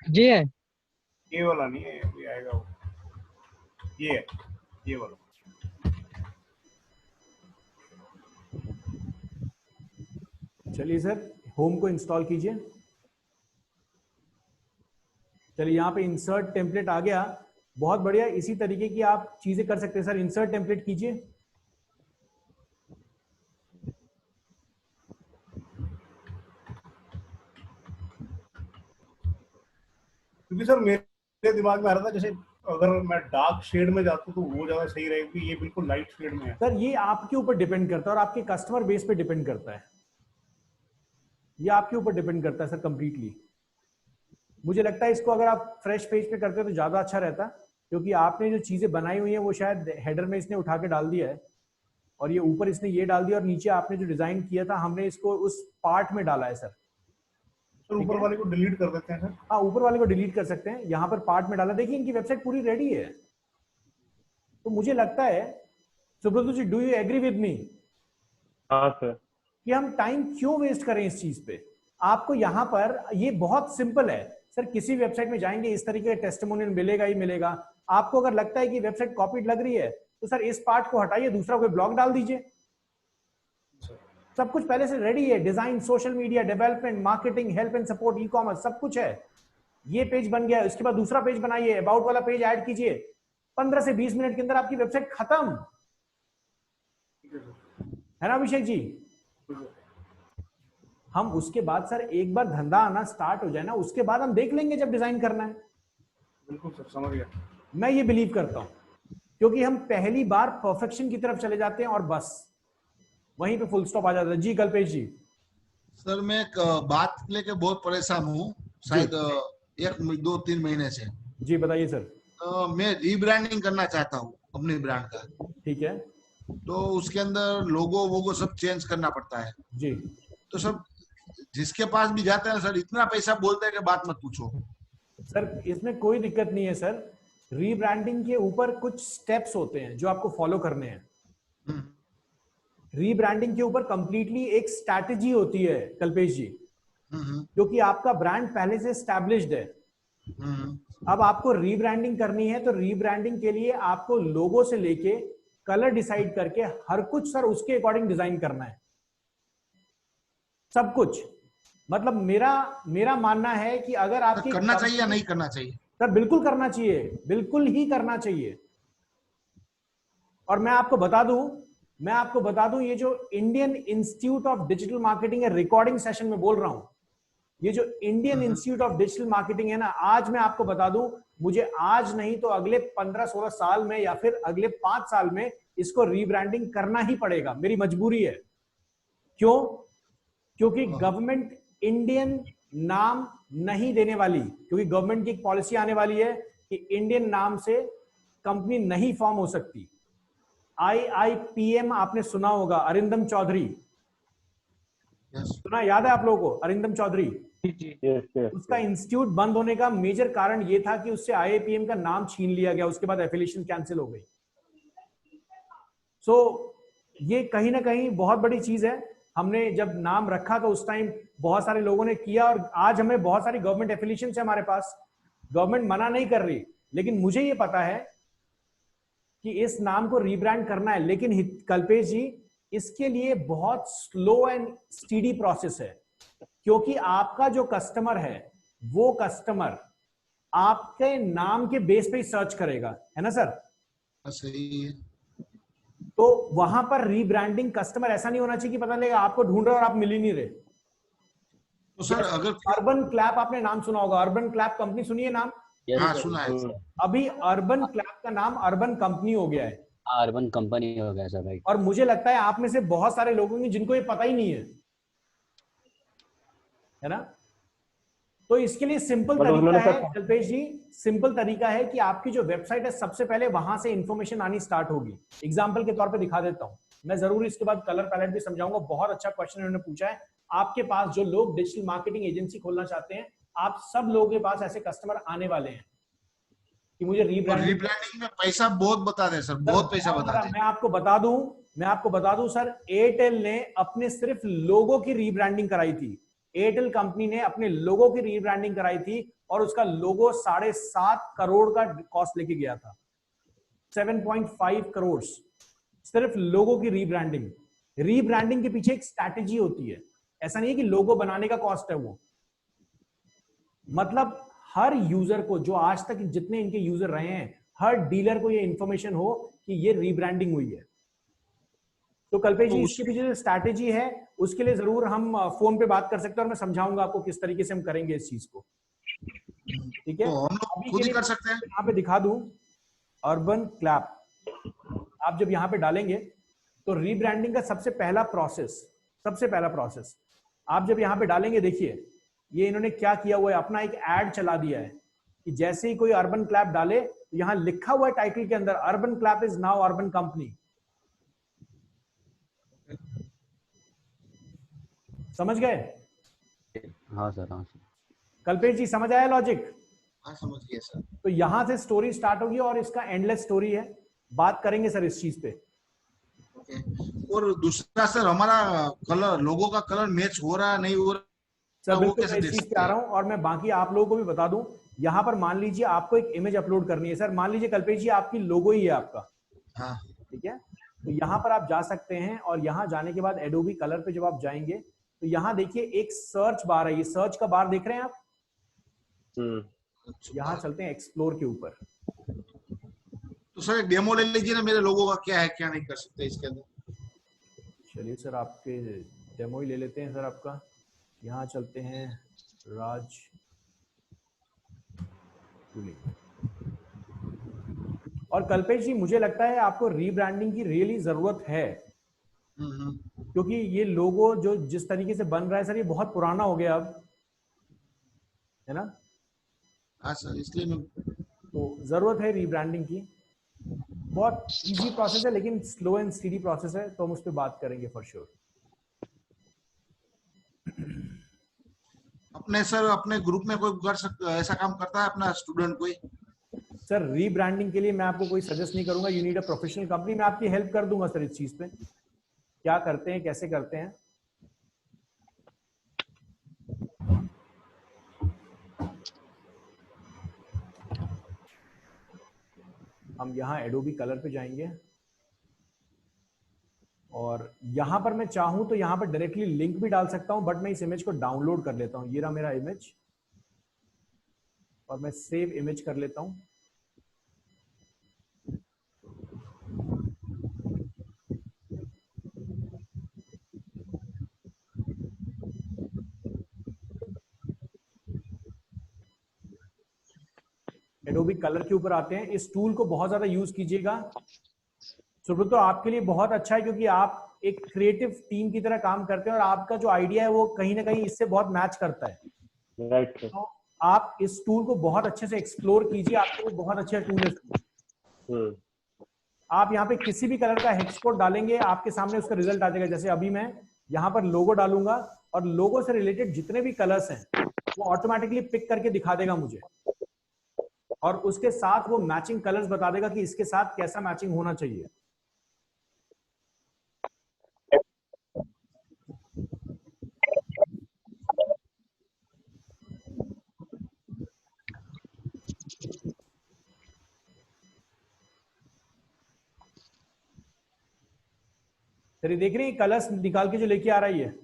जी है। ये वाला नहीं है, ये आएगा वो, ये है, ये वाला। चलिए सर, होम को इंस्टॉल कीजिए। चलिए यहाँ पे इंसर्ट टेम्पलेट आ गया, बहुत बढ़िया। इसी तरीके की आप चीजें कर सकते हैं सर। इंसर्ट टेम्पलेट कीजिए। क्योंकि सर मेरे दिमाग में आ रहा था जैसे अगर मैं डार्क शेड में जाता हूँ तो वो ज्यादा सही रहेगा, क्योंकि ये बिल्कुल लाइट शेड में है। सर ये आपके ऊपर डिपेंड करता है और आपके कस्टमर बेस पे डिपेंड करता है। ये आपके ऊपर डिपेंड करता है सर कंप्लीटली। मुझे लगता है इसको अगर आप फ्रेश पेज पे करते तो ज्यादा अच्छा रहता, क्योंकि आपने जो चीजें बनाई हुई हैं वो शायद हेडर में इसने उठा के डाल दिया है, और ये ऊपर इसने ये डाल दिया, और नीचे आपने जो डिजाइन किया था हमने इसको उस पार्ट में डाला है सर। सर ऊपर वाले को डिलीट कर देते हैं सर। हाँ, ऊपर वाले को डिलीट कर सकते हैं, यहाँ पर पार्ट में डाला। देखिए इनकी वेबसाइट पूरी रेडी है। तो मुझे लगता है Subrata ji, do you agree with me? हाँ सर। कि हम टाइम क्यों वेस्ट करें इस चीज पे? आपको यहाँ पर ये बहुत सिंपल है सर। किसी वेबसाइट में जाएंगे इस तरीके का टेस्टिमोनियल मिलेगा ही मिलेगा। आपको अगर लगता है कि वेबसाइट कॉपीड लग रही है तो सर इस पार्ट को हटाइए, दूसरा कोई ब्लॉग डाल दीजिए। सब कुछ पहले से रेडी है। Design, social media, development, marketing, help and support, e commerce, सब कुछ है। ये पेज बन गया, इसके बाद दूसरा पेज बनाइए, अबाउट वाला पेज ऐड कीजिए। 15 से 20 मिनट के अंदर आपकी वेबसाइट खत्म है ना अभिषेक जी? हम उसके बाद सर एक बार धंधा आना स्टार्ट हो जाए ना, उसके बाद हम देख लेंगे जब डिजाइन करना है। बिल्कुल सर, समझ गया। मैं ये बिलीव करता हूं, क्योंकि हम पहली बार परफेक्शन की तरफ चले जाते हैं और बस वहीं पे फुल स्टॉप आ जाता है। जी कल्पेश जी। सर मैं एक बात लेके बहुत परेशान हूँ, शायद 1-2-3 महीने से। जी बताइए सर। मैं रीब्रांडिंग करना चाहता हूँ अपने ब्रांड का। ठीक है तो उसके अंदर लोगो वोगो सब चेंज करना पड़ता है। जी। तो सब जिसके पास भी जाते हैं सर इतना पैसा बोलते हैं कि बात मत पूछो। सर इसमें कोई दिक्कत नहीं है सर। रीब्रांडिंग के ऊपर कुछ स्टेप्स होते हैं जो आपको फॉलो करने हैं। रीब्रांडिंग के ऊपर कंप्लीटली एक स्ट्रैटेजी होती है कल्पेश जी, क्योंकि आपका ब्रांड पहले से एस्टैब्लिश्ड है। अब आपको रीब्रांडिंग करनी है तो रीब्रांडिंग के लिए आपको लोगो से लेके कलर डिसाइड करके हर कुछ सर उसके अकॉर्डिंग डिजाइन करना है, सब कुछ। मतलब मेरा मानना है कि अगर आपकी करना चाहिए या नहीं करना चाहिए? सर बिल्कुल करना चाहिए, बिल्कुल ही करना चाहिए। और मैं आपको बता दूं ये जो Indian institute of digital marketing है, रिकॉर्डिंग सेशन में बोल रहा हूं, ये जो Indian institute of digital marketing है ना, आज मैं आपको बता दूं, मुझे आज नहीं तो अगले 15-16 साल में या फिर अगले 5 साल में इसको रीब्रांडिंग करना ही पड़ेगा। मेरी मजबूरी है। क्यों? क्योंकि गवर्नमेंट इंडियन नाम नहीं देने वाली, क्योंकि गवर्नमेंट की एक पॉलिसी आने वाली है कि इंडियन नाम से कंपनी नहीं फॉर्म हो सकती। IIPM आपने सुना होगा, अरिंदम चौधरी, सुना, याद है आप लोगों को अरिंदम चौधरी? उसका इंस्टीट्यूट बंद होने का मेजर कारण यह था कि उससे IIPM का नाम छीन लिया गया, उसके बाद एफिलिएशन कैंसिल हो गई। सो ये कहीं ना कहीं बहुत बड़ी चीज है। हमने जब नाम रखा तो उस टाइम बहुत सारे लोगों ने किया, और आज हमें बहुत सारी गवर्नमेंट एफिलिएशन है हमारे पास। गवर्नमेंट मना नहीं कर रही, लेकिन मुझे ये पता है कि इस नाम को रीब्रांड करना है। लेकिन कल्पेश जी, इसके लिए बहुत स्लो एंड स्टीडी प्रोसेस है, क्योंकि आपका जो कस्टमर है वो कस्टमर आपके नाम के बेस पे ही सर्च करेगा, है ना सर? सही है। तो वहां पर रीब्रांडिंग कस्टमर ऐसा नहीं होना चाहिए कि पता लगेगा आपको ढूंढ रहे और आप मिल ही नहीं रहे। तो सर अगर अर्बन क्लैप आपने नाम सुना होगा, अर्बन क्लैप कंपनी सुनी है नाम? हाँ सुना है। अभी अर्बन क्लैप का नाम अर्बन कंपनी हो गया है। अर्बन कंपनी हो गया सर, राइट। और मुझे लगता है आप में से बहुत सारे लोग होंगे जिनको ये पता ही नहीं है ना? तो इसके लिए सिंपल तरीका है कल्पेश जी, सिंपल तरीका है कि आपकी जो वेबसाइट है सबसे पहले वहां से इंफॉर्मेशन आनी स्टार्ट होगी। एग्जांपल के तौर पे दिखा देता हूं मैं, जरूर इसके बाद कलर पैलेट भी समझाऊंगा। बहुत अच्छा क्वेश्चन उन्होंने पूछा है। आपके पास जो लोग डिजिटल मार्केटिंग एजेंसी खोलना चाहते हैं, आप सब लोगों के पास ऐसे कस्टमर आने वाले हैं कि मुझे रीब्रांडिंग में पैसा बहुत बताते हैं सर, बहुत पैसा बताते हैं। मैं आपको बता दूं सर, एयरटेल ने अपने सिर्फ लोगों की रीब्रांडिंग कराई थी। एयरटेल कंपनी ने अपने लोगों की रीब्रांडिंग कराई थी और उसका लोगो 7.5 करोड़ का कॉस्ट लेके गया था। 7.5 करोड़ सिर्फ लोगों की रीब्रांडिंग। रीब्रांडिंग के पीछे एक स्ट्रैटेजी होती है। ऐसा नहीं है कि लोगो बनाने का कॉस्ट है वो, मतलब हर यूजर को, जो आज तक जितने इनके यूजर रहे हैं, हर डीलर को ये इंफॉर्मेशन हो कि ये रीब्रांडिंग हुई है। तो कल्पेश जी, इसके पीछे जो स्ट्रैटेजी है उसके लिए जरूर हम फोन पे बात कर सकते हैं और मैं समझाऊंगा आपको किस तरीके से हम करेंगे इस चीज को, ठीक है? तो हम लोग खुद ही कर सकते हैं। यहाँ पे दिखा दूं अर्बन क्लैप, आप जब यहाँ पे डालेंगे तो रीब्रांडिंग का सबसे पहला प्रोसेस आप जब यहाँ पे डालेंगे, देखिए ये इन्होंने क्या किया हुआ है, अपना एक एड चला दिया है कि जैसे ही कोई अर्बन क्लैप डाले तो यहाँ लिखा हुआ है टाइटल के अंदर, urban clap is now urban company. समझ गए? हाँ सर, हाँ सर। कल्पेश जी समझ आया लॉजिक? हाँ समझ गया सर। तो यहां से स्टोरी स्टार्ट होगी और इसका एंडलेस स्टोरी है, बात करेंगे सर इस चीज पे। और दूसरा सर, हमारा कलर, लोगो का कलर मैच हो रहा नहीं हो रहा सर वो बिल्कुल, कैसे मैं इस देख चीज सकते पे आ हैं? रहा हूं और मैं बाकी आप लोगों को भी बता दूं। यहाँ पर मान लीजिए आपको एक इमेज अपलोड करनी है, सर मान लीजिए कल्पेश जी आपकी लोगो ही है आपका, हाँ ठीक है? तो यहाँ पर आप जा सकते हैं और यहाँ जाने के बाद एडोबी कलर पे जब आप जाएंगे तो यहाँ देखिए एक सर्च बार है, ये सर्च का बार देख रहे हैं आप? यहाँ चलते हैं एक्सप्लोर के ऊपर। तो सर एक डेमो ले लीजिए ना, मेरे लोगों का क्या है क्या नहीं कर सकते इसके अंदर। चलिए सर आपके डेमो ही ले लेते हैं सर आपका। यहाँ चलते हैं राज और कल्पेश जी, मुझे लगता है आपको रीब्रांडिंग की रियली जरूरत है, क्योंकि ये लोगो जो जिस तरीके से बन रहा है सर, ये बहुत पुराना हो गया अब, है ना? हाँ सर, इसलिए मैं तो जरूरत है रीब्रांडिंग की। बहुत इजी प्रोसेस है लेकिन स्लो एंड स्टीडी प्रोसेस है, तो हम उस पर बात करेंगे फॉर श्योर। अपने सर अपने ग्रुप में कोई कर सकता ऐसा काम करता है अपना स्टूडेंट कोई? सर रीब्रांडिंग के लिए मैं आपको कोई सजेस्ट नहीं करूंगा, you need a professional company. मैं आपकी हेल्प कर दूंगा सर इस चीज पे, क्या करते हैं कैसे करते हैं। हम यहाँ एडोबी कलर पे जाएंगे और यहाँ पर मैं चाहूँ तो यहाँ पर डायरेक्टली लिंक भी डाल सकता हूँ, बट मैं इस इमेज को डाउनलोड कर लेता हूँ। ये रहा मेरा इमेज और मैं सेव इमेज कर लेता हूँ। एडोबी कलर के ऊपर आते हैं। इस टूल को बहुत ज्यादा यूज कीजिएगा। सुब्रतो आपके लिए बहुत अच्छा है क्योंकि आप एक क्रिएटिव टीम की तरह काम करते हैं और आपका जो आइडिया है वो कहीं ना कहीं इससे बहुत मैच करता है। राइट। तो आप इस टूल को बहुत अच्छे से एक्सप्लोर कीजिए, आपके लिए बहुत अच्छा टूल है। आप यहाँ पे किसी भी कलर का हेक्स कोड डालेंगे, आपके सामने उसका रिजल्ट आ जाएगा। जैसे अभी मैं यहाँ पर लोगो डालूंगा और लोगो से रिलेटेड जितने भी कलर्स हैं वो ऑटोमेटिकली पिक करके दिखा देगा मुझे, और उसके साथ वो मैचिंग कलर्स बता देगा कि इसके साथ कैसा मैचिंग होना चाहिए। तेरी देख रही है कलर्स निकाल के जो लेके आ रही है,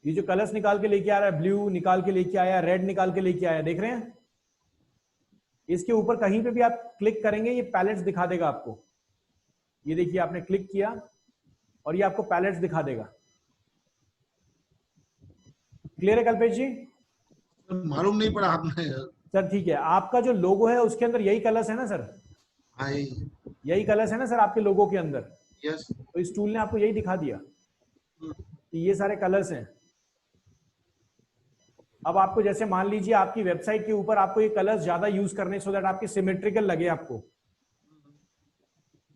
ये जो कलर्स निकाल के लेके आ रहा है, ब्लू निकाल के लेके आया, रेड निकाल के लेके आया, देख रहे हैं? इसके ऊपर कहीं पे भी आप क्लिक करेंगे ये पैलेट्स दिखा देगा आपको। ये देखिए आपने क्लिक किया और ये आपको पैलेट्स दिखा देगा। क्लियर है कल्पेश जी? मालूम नहीं पड़ा आपने। सर ठीक है, आपका जो लोगो है उसके अंदर यही कलर्स है ना सर? हाँ यही कलर्स है ना सर आपके लोगो के अंदर? यस। तो इस टूल ने आपको यही दिखा दिया कि ये सारे कलर्स हैं। अब आपको जैसे मान लीजिए आपकी वेबसाइट के ऊपर आपको ये कलर्स ज्यादा यूज करने, सो दैट आपके सिमेट्रिकल लगे आपको,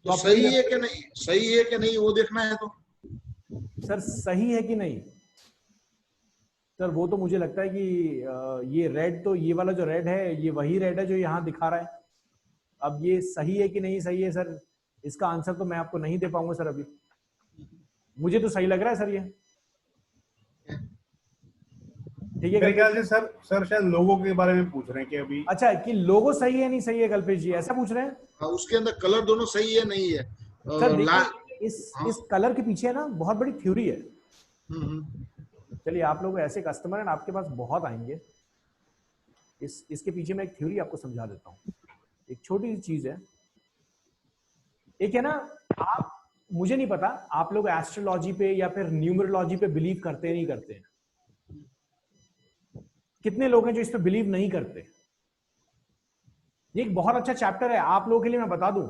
तो सही है कि नहीं, सही है कि नहीं वो देखना है। तो सर सही है कि नहीं सर, वो तो मुझे लगता है कि ये रेड, तो ये वाला जो रेड है ये वही रेड है जो यहाँ दिखा रहा है। अब ये सही है कि नहीं सही है सर, इसका आंसर तो मैं आपको नहीं दे पाऊंगा सर अभी। मुझे तो सही लग रहा है सर ये। ठीक है, मेरे ख्याल से सर शायद लोगों के बारे में पूछ रहे हैं कि अभी। अच्छा, कि लोगो सही है नहीं सही है कल्पेश जी, ऐसा पूछ रहे हैं? उसके अंदर कलर दोनों सही है नहीं है? सर इस कलर के पीछे ना बहुत बड़ी थ्योरी है। हम्म। चलिए, आप लोग ऐसे कस्टमर हैं, आपके पास बहुत आएंगे। इसके पीछे मैं एक थ्योरी आपको समझा देता हूँ। एक छोटी सी चीज है, एक है ना, आप, मुझे नहीं पता आप लोग एस्ट्रोलॉजी पे या फिर न्यूमरोलॉजी पे बिलीव करते नहीं करते, कितने लोग हैं जो इस पे बिलीव नहीं करते। ये एक बहुत अच्छा चैप्टर है आप लोगों के लिए, मैं बता दूं,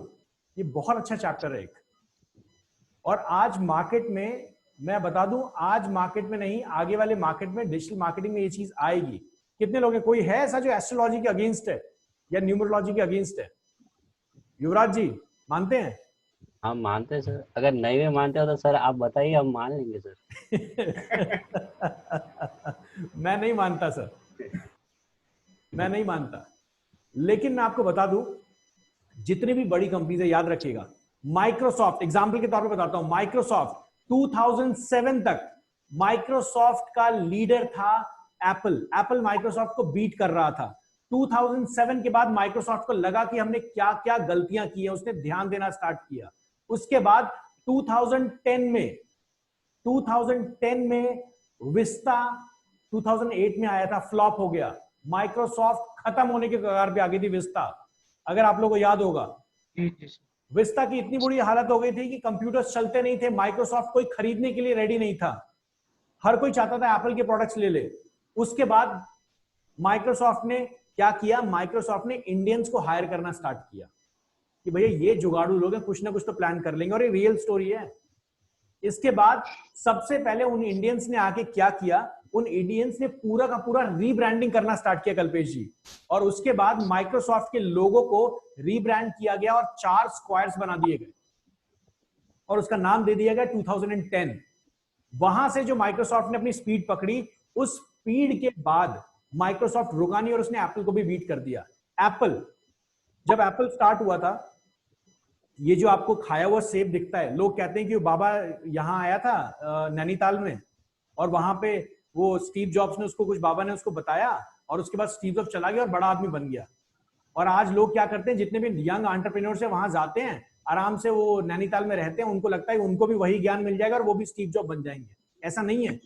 ये बहुत अच्छा चैप्टर है एक। और आज मार्केट में, मैं बता दूं, आज मार्केट में नहीं, आगे वाले मार्केट में, डिजिटल मार्केटिंग में ये चीज आएगी। कितने लोग हैं, कोई है ऐसा जो एस्ट्रोलॉजी के अगेंस्ट है या न्यूमरोलॉजी के अगेंस्ट है? युवराज जी मानते हैं? हम मानते हैं सर, अगर नहीं भी मानते हो तो सर आप बताइए, हम मान लेंगे सर। मैं नहीं मानता सर, मैं नहीं मानता। लेकिन मैं आपको बता दूं, जितनी भी बड़ी कंपनीज है, याद रखिएगा, माइक्रोसॉफ्ट, एग्जांपल के तौर पे बताता हूं, माइक्रोसॉफ्ट 2007 तक माइक्रोसॉफ्ट का लीडर था एप्पल। एप्पल माइक्रोसॉफ्ट को बीट कर रहा था। 2007 के बाद माइक्रोसॉफ्ट को लगा कि हमने क्या क्या गलतियां की है, उसने ध्यान देना स्टार्ट किया। उसके बाद 2010 में विस्ता 2008 में आया था, फ्लॉप हो गया। माइक्रोसॉफ्ट खत्म होने के कगार पे आ गई थी विस्ता, अगर आप लोगों को याद होगा। विस्ता की इतनी बुरी हालत हो गई थी कि कंप्यूटर्स चलते नहीं थे, माइक्रोसॉफ्ट कोई खरीदने के लिए रेडी नहीं था, हर कोई चाहता था एप्पल के प्रोडक्ट्स ले ले। उसके बाद माइक्रोसॉफ्ट ने क्या किया, माइक्रोसॉफ्ट ने इंडियंस को हायर करना स्टार्ट किया कि भैया ये जुगाड़ू लोग हैं, कुछ ना कुछ तो प्लान कर लेंगे, और ये रियल स्टोरी है। इसके बाद सबसे पहले उन इंडियंस ने आके क्या किया, उन इंडियंस ने पूरा का पूरा रीब्रांडिंग करना स्टार्ट किया, कल्पेश जी। और उसके बाद माइक्रोसॉफ्ट के लोगों को रीब्रांड किया गया और 4 स्क्वायर्स बना दिए गए और उसका नाम दे दिया गया 2010। वहां से जो माइक्रोसॉफ्ट ने अपनी स्पीड पकड़ी, उस स्पीड के बाद माइक्रोसॉफ्ट रुका नहीं और उसने एप्पल को भी बीट कर दिया। एप्पल, जब एप्पल स्टार्ट हुआ था, ये जो आपको खाया हुआ सेब दिखता है, लोग कहते हैं कि वो बाबा यहां आया था नैनीताल में, और वहां पे वो स्टीव जॉब्स ने उसको, कुछ बाबा ने उसको बताया, और उसके बाद स्टीव जॉब्स चला गया और बड़ा आदमी बन गया। और आज लोग क्या करते हैं, जितने भी यंग एंटरप्रेन्योर्स है वहां जाते हैं, आराम से वो नैनीताल में रहते हैं, उनको लगता है उनको भी वही ज्ञान मिल जाएगा और वो भी स्टीव जॉब बन जाएंगे। ऐसा नहीं है।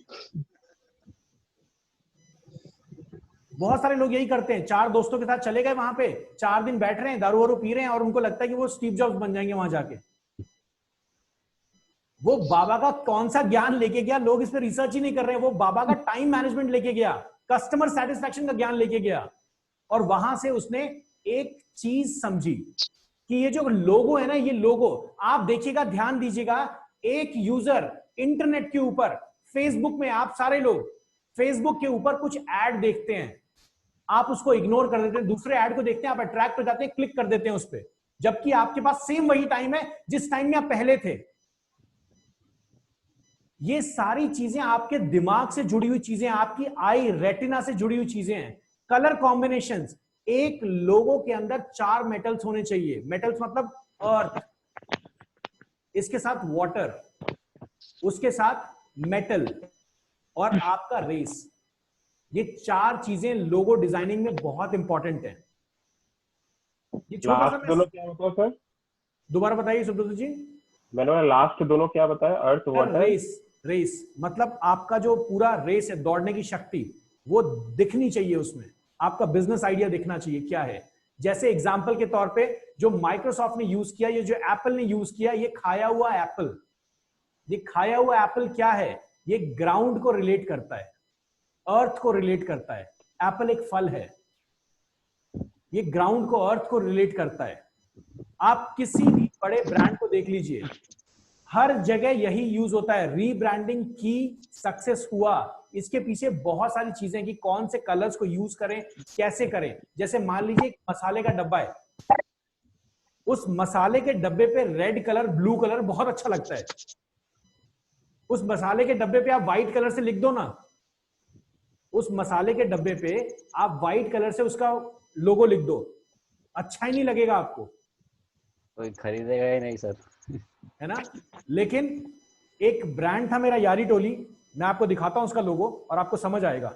बहुत सारे लोग यही करते हैं, 4 दोस्तों के साथ चले गए वहां पे, 4 दिन बैठ रहे हैं, दारू वारू पी रहे हैं, और उनको लगता है कि वो स्टीव जॉब्स बन जाएंगे वहां जाके। वो बाबा का कौन सा ज्ञान लेके गया, लोग इस पे रिसर्च ही नहीं कर रहे हैं। वो बाबा का टाइम मैनेजमेंट लेके गया, कस्टमर सेटिस्फेक्शन का ज्ञान लेके गया, और वहां से उसने एक चीज समझी कि ये जो लोगो है ना, ये लोगो आप देखिएगा, ध्यान दीजिएगा, एक यूजर इंटरनेट के ऊपर, फेसबुक में, आप सारे लोग फेसबुक के ऊपर कुछ ऐड देखते हैं, आप उसको इग्नोर कर देते हैं, दूसरे ऐड को देखते हैं, आप अट्रैक्ट हो जाते हैं, क्लिक कर देते हैं उस पर, जबकि आपके पास सेम वही टाइम है जिस टाइम में आप पहले थे। ये सारी चीजें आपके दिमाग से जुड़ी हुई चीजें, आपकी आई रेटिना से जुड़ी हुई चीजें हैं। कलर कॉम्बिनेशंस, एक लोगो के अंदर 4 मेटल्स होने चाहिए। मेटल्स मतलब अर्थ, इसके साथ वाटर, उसके साथ मेटल, और आपका रेस। ये 4 चीजें लोगो डिजाइनिंग में बहुत इंपॉर्टेंट है। ये छोटा सा, लास्ट दोनों क्या बताया सर? दोबारा बताइए सुब्रत जी। मैंने बोला लास्ट दोनों क्या बताया? अर्थ, वाटर। रेस मतलब आपका जो पूरा रेस है, दौड़ने की शक्ति, वो दिखनी चाहिए उसमें। आपका बिजनेस आइडिया दिखना चाहिए क्या है। जैसे एग्जांपल के तौर पे जो माइक्रोसॉफ्ट ने यूज किया, ये जो एप्पल ने यूज किया, ये खाया हुआ एप्पल। ये खाया हुआ एप्पल क्या है, ये ग्राउंड को रिलेट करता है, अर्थ को रिलेट करता है। एप्पल एक फल है, ये ग्राउंड को, अर्थ को रिलेट करता है। आप किसी भी बड़े ब्रांड को देख लीजिए, हर जगह यही यूज होता है। रीब्रांडिंग की सक्सेस हुआ, इसके पीछे बहुत सारी चीजें कि कौन से कलर्स को यूज करें, कैसे करें। जैसे मान लीजिए एक मसाले का डब्बा है, उस मसाले के डब्बे पे रेड कलर, ब्लू कलर बहुत अच्छा लगता है। उस मसाले के डब्बे पे आप व्हाइट कलर से लिख दो ना, उस मसाले के डब्बे पे आप व्हाइट कलर से उसका लोगो लिख दो, अच्छा ही नहीं लगेगा आपको, कोई खरीदेगा ही नहीं सर। है ना। लेकिन एक ब्रांड था मेरा, यारी टोली, मैं आपको दिखाता हूं उसका लोगो और आपको समझ आएगा।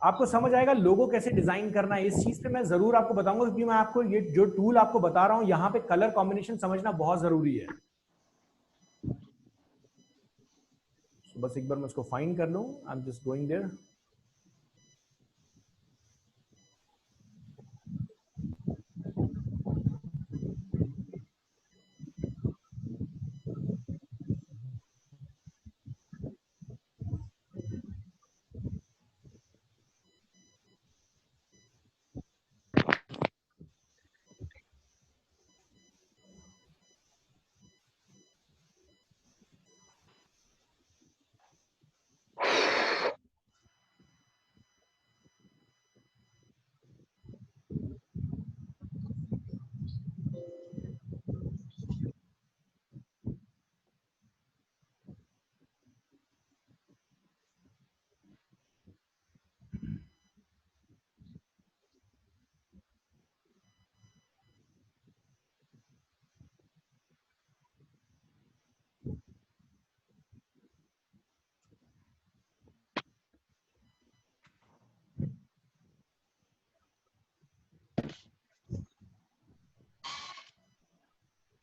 आपको समझ आएगा लोगो कैसे डिजाइन करना है। इस चीज पे मैं जरूर आपको बताऊंगा, क्योंकि मैं आपको ये जो टूल आपको बता रहा हूं, यहाँ पे कलर कॉम्बिनेशन समझना बहुत जरूरी है। तो बस एक बार मैं उसको फाइंड कर लूं। I am just going there.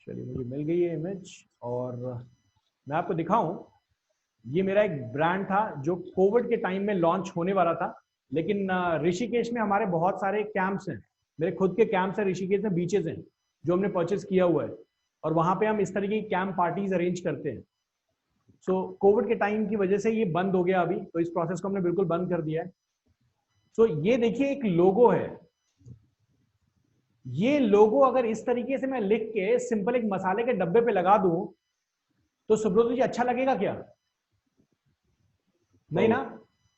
चलिए, मुझे मिल गई है इमेज, और मैं आपको दिखाऊं। ये मेरा एक ब्रांड था जो कोविड के टाइम में लॉन्च होने वाला था, लेकिन ऋषिकेश में हमारे बहुत सारे कैंप्स हैं। मेरे खुद के कैंप्स हैं ऋषिकेश में, बीचेस हैं जो हमने परचेज किया हुआ है, और वहां पे हम इस तरीके की कैंप पार्टीज अरेंज करते हैं। सो कोविड के टाइम की वजह से ये बंद हो गया अभी, तो इस प्रोसेस को हमने बिल्कुल बंद कर दिया है। सो ये देखिए एक लोगो है। ये लोगो अगर इस तरीके से मैं लिख के सिंपल एक मसाले के डब्बे पे लगा दूं तो सुब्रत जी अच्छा लगेगा क्या? नहीं ना।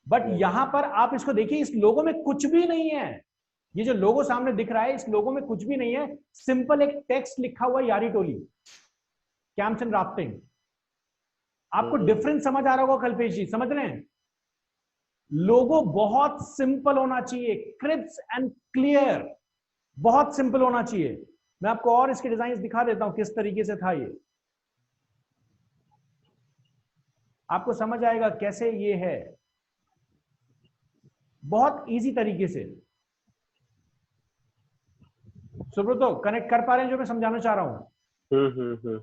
बट यहां पर आप इसको देखिए, इस लोगो में कुछ भी नहीं है। ये जो लोगो सामने दिख रहा है, इस लोगो में कुछ भी नहीं है। सिंपल एक टेक्स्ट लिखा हुआ यारी टोली कैंप्स एंड राफ्टिंग। आपको डिफरेंस समझ आ रहा होगा कल्पेश जी, समझ रहे हैं? लोगो बहुत सिंपल होना चाहिए, क्रिस्प एंड क्लियर, बहुत सिंपल होना चाहिए। मैं आपको और इसके डिजाइन दिखा देता हूं किस तरीके से था ये, आपको समझ आएगा कैसे ये है। बहुत इजी तरीके से। सुब्रतो कनेक्ट कर पा रहे हैं जो मैं समझाना चाह रहा हूं?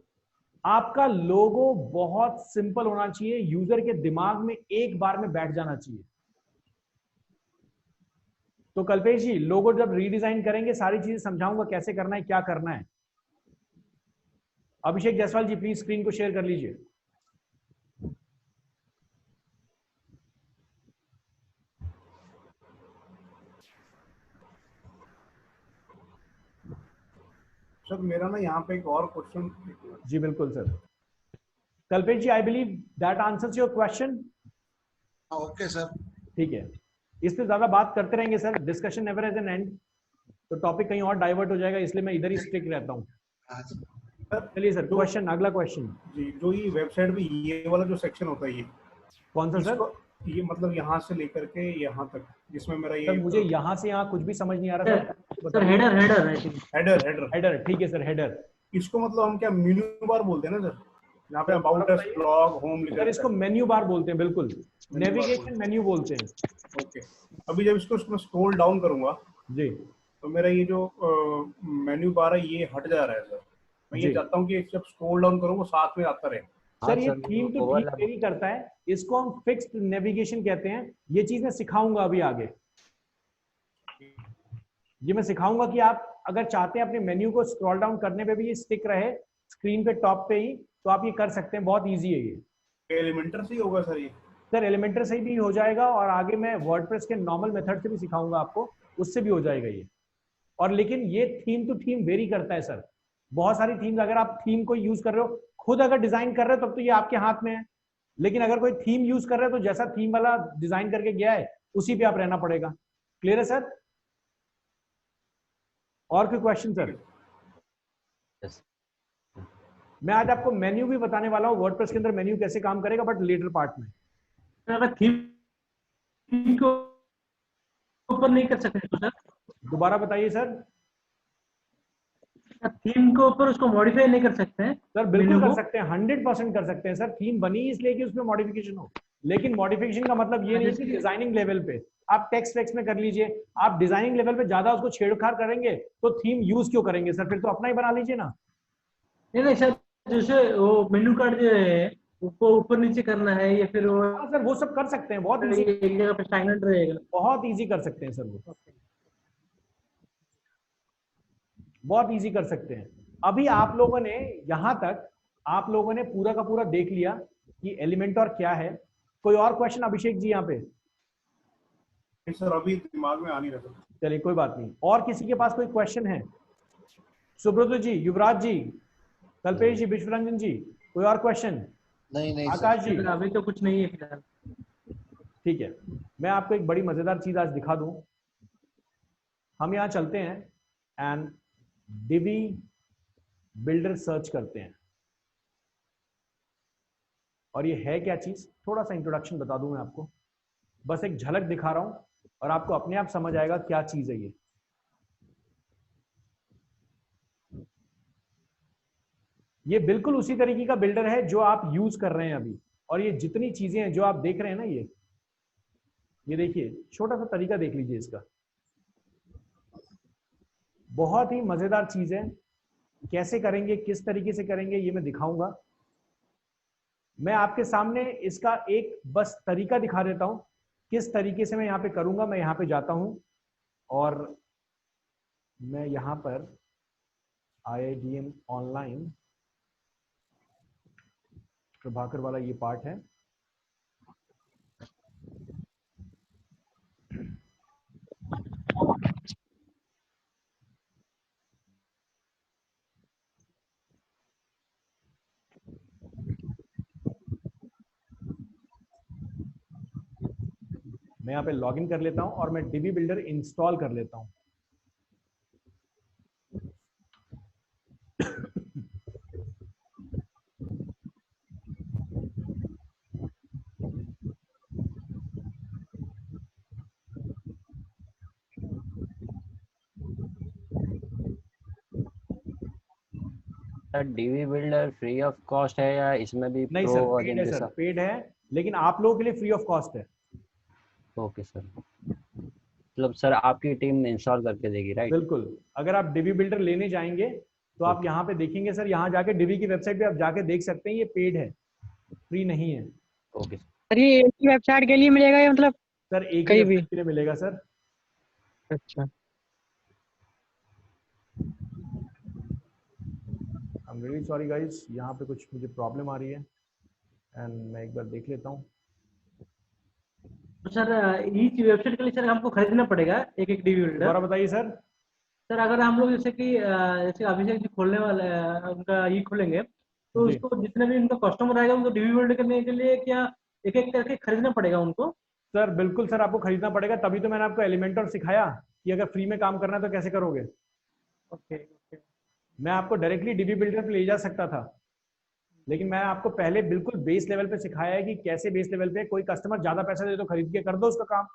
आपका लोगो बहुत सिंपल होना चाहिए, यूजर के दिमाग में एक बार में बैठ जाना चाहिए। तो कल्पेश जी, लोगो जब रीडिजाइन करेंगे सारी चीजें समझाऊंगा कैसे करना है, क्या करना है। अभिषेक जायसवाल जी प्लीज स्क्रीन को शेयर कर लीजिए। सर मेरा ना यहाँ पे एक और क्वेश्चन। जी बिल्कुल sir. Kalpesh ji, I believe that answers your question. Okay sir. ठीक है, इस पे ज्यादा बात करते रहेंगे sir, discussion never has an end, तो टॉपिक कहीं और डाइवर्ट हो जाएगा, इसलिए मैं इधर ही स्टिक रहता हूँ। चलिए सर, क्वेश्चन, अगला क्वेश्चन जी। जो ये वेबसाइट पे ये वाला जो सेक्शन होता है, ये कौन सा सर? ये मतलब यहाँ से लेकर के यहाँ तक, जिसमें मेरा ये सर मुझे यहाँ से यहाँ कुछ भी समझ नहीं आ रहा sir. Header header I think header header, ठीक है सर, हेडर। इसको मतलब हम क्या मेन्यू बार बोलते हैं ना सर, यहाँ पे अबाउट अस, ब्लॉग, होम लिखा सर इसको मेन्यू बार बोलते हैं, बिल्कुल नेविगेशन मेन्यू बोलते हैं। ओके। अभी जब इसको स्क्रॉल डाउन करूंगा जी, तो मेरा ये जो मेन्यू बार है ये हट जा रहा है सर। मैं ये चाहता हूँ कि जब स्क्रॉल डाउन करूँ साथ में आता रहे। सर ये थीम तो ठीक वेरी करता है, इसको हम फिक्स्ड नेविगेशन कहते हैं। ये चीज मैं सिखाऊंगा अभी आगे। ये मैं सिखाऊंगा कि आप अगर चाहते हैं अपने मेन्यू को स्क्रॉल डाउन करने पे भी ये स्टिक रहे स्क्रीन पे टॉप पे ही, तो आप ये कर सकते हैं, बहुत इजी है ये। एलिमेंटर से ही होगा सर ये? सर एलिमेंटर से भी हो जाएगा, और आगे मैं वर्डप्रेस के नॉर्मल मेथड से भी सिखाऊंगा आपको, उससे भी हो जाएगा ये। और लेकिन ये थीम टू थीम वेरी करता है सर। बहुत सारी थीम्स, अगर आप थीम को यूज कर रहे हो, खुद अगर डिजाइन कर रहे हो तब तो ये आपके हाथ में है, लेकिन अगर कोई थीम यूज कर रहे हो तो जैसा थीम वाला डिजाइन करके गया है उसी पे आप रहना पड़ेगा। क्लियर है सर? और कोई क्वेश्चन सर? मैं आज आपको मेन्यू भी बताने वाला हूँ, वर्डप्रेस के अंदर मेन्यू कैसे काम करेगा, बट लेटर पार्ट में। अगर थीम को ऊपर नहीं कर सकते तो सर दोबारा बताइए सर। थीम के ऊपर उसको मॉडिफाई नहीं कर सकते हैं? सर बिल्कुल मेनू कर को? सकते हैं, 100% कर सकते हैं सर। थीम बनी इसलिए कि उसमें मॉडिफिकेशन हो, लेकिन मॉडिफिकेशन का मतलब ये नहीं है कि जैसे डिजाइनिंग लेवल पे आप टेक्स्ट वेक्स्ट में कर लीजिए। आप डिजाइनिंग लेवल पे ज्यादा उसको छेड़छाड़ करेंगे तो थीम यूज क्यों करेंगे सर, फिर तो अपना ही बना लीजिए ना। नहीं नहीं सर, जैसे वो मेनू कार्ड जो है उसको ऊपर नीचे करना है या फिर वो हाँ सर वो सब कर सकते हैं, बहुत इजी, एक जगह पे स्टैगनेंट रहेगा? बहुत इजी कर सकते हैं सर वो, बहुत इजी कर सकते हैं। अभी आप लोगों ने यहां तक आप लोगों ने पूरा का पूरा देख लिया कि एलिमेंटर क्या है। कोई और क्वेश्चन अभिषेक जी यहाँ पे? नहीं सर, अभी दिमाग में आ नहीं रहा। चलिए कोई बात नहीं, और किसी के पास कोई क्वेश्चन है? सुब्रत जी, युवराज जी, कल्पेश जी, विश्वरंजन जी, कोई और क्वेश्चन? नहीं नहीं सर। आकाश जी? सर अभी तो कुछ नहीं है फिलहाल। ठीक है, मैं आपको एक बड़ी मजेदार चीज आज दिखा दूं। हम यहाँ चलते हैं एंड डिवी बिल्डर सर्च करते हैं, और ये है क्या चीज, थोड़ा सा इंट्रोडक्शन बता दूं मैं आपको, बस एक झलक दिखा रहा हूं और आपको अपने आप समझ आएगा क्या चीज है ये। ये बिल्कुल उसी तरीके का बिल्डर है जो आप यूज कर रहे हैं अभी, और ये जितनी चीजें हैं जो आप देख रहे हैं ना, ये देखिए, छोटा सा तरीका देख लीजिए इसका, बहुत ही मजेदार चीज है। कैसे करेंगे, किस तरीके से करेंगे, ये मैं दिखाऊंगा। मैं आपके सामने इसका एक बस तरीका दिखा देता हूं, किस तरीके से मैं यहाँ पे करूंगा। मैं यहाँ पे जाता हूं और मैं यहाँ पर IIDM ऑनलाइन प्रभाकर वाला ये पार्ट है। मैं यहाँ पे लॉगिन कर लेता हूं और मैं डीबी बिल्डर इंस्टॉल कर लेता हूं। Sir Divi builder free of cost है या इसमें भी नहीं प्रो सर, पेड वर्जन है के सर, साथ? पेड है, लेकिन आप लोगों के लिए फ्री ऑफ कॉस्ट है। ओके सर, मतलब सर आपकी टीम इंस्टॉल करके देगी, राइट? बिल्कुल, अगर आप डीबी बिल्डर लेने जाएंगे तो आप ओके। यहाँ पे देखेंगे सर, यहाँ जाके डीबी की वेबसाइट पे आप जाके देख सकते हैं, ये पेड है, फ्री नहीं है। ओके सर ये एक ही वेबसाइट के लिए मिलेगा या मतलब सर एक ही कहीं भी? वेबसाइट के लिए मिलेगा सर। अच्छा। आई एम रियली सॉरी गाइस, यहाँ पे कुछ मुझे प्रॉब्लम आ रही है एंड मैं एक बार देख लेता हूँ। तो सर ईच वेबसाइट के लिए सर हमको खरीदना पड़ेगा एक एक डीवी दोबारा बिल्डर? बताइए सर। सर अगर हम लोग जैसे कि जैसे अभिषेक जी खोलने वाले उनका ई खोलेंगे तो जी उसको जितने भी उनका कस्टमर आएगा उनको डीवी बिल्ड करने के लिए क्या एक एक करके खरीदना पड़ेगा उनको? सर, बिल्कुल सर, आपको खरीदना पड़ेगा, तभी तो मैंने आपको एलिमेंटर सिखाया कि अगर फ्री में काम करना है तो कैसे करोगे। Okay okay. मैं आपको डायरेक्टली डीबी बिल्डर पे ले जा सकता था, लेकिन मैं आपको पहले बिल्कुल बेस लेवल पे सिखाया है कि कैसे बेस लेवल पे कोई कस्टमर ज्यादा पैसा दे तो खरीद के कर दो उसका काम,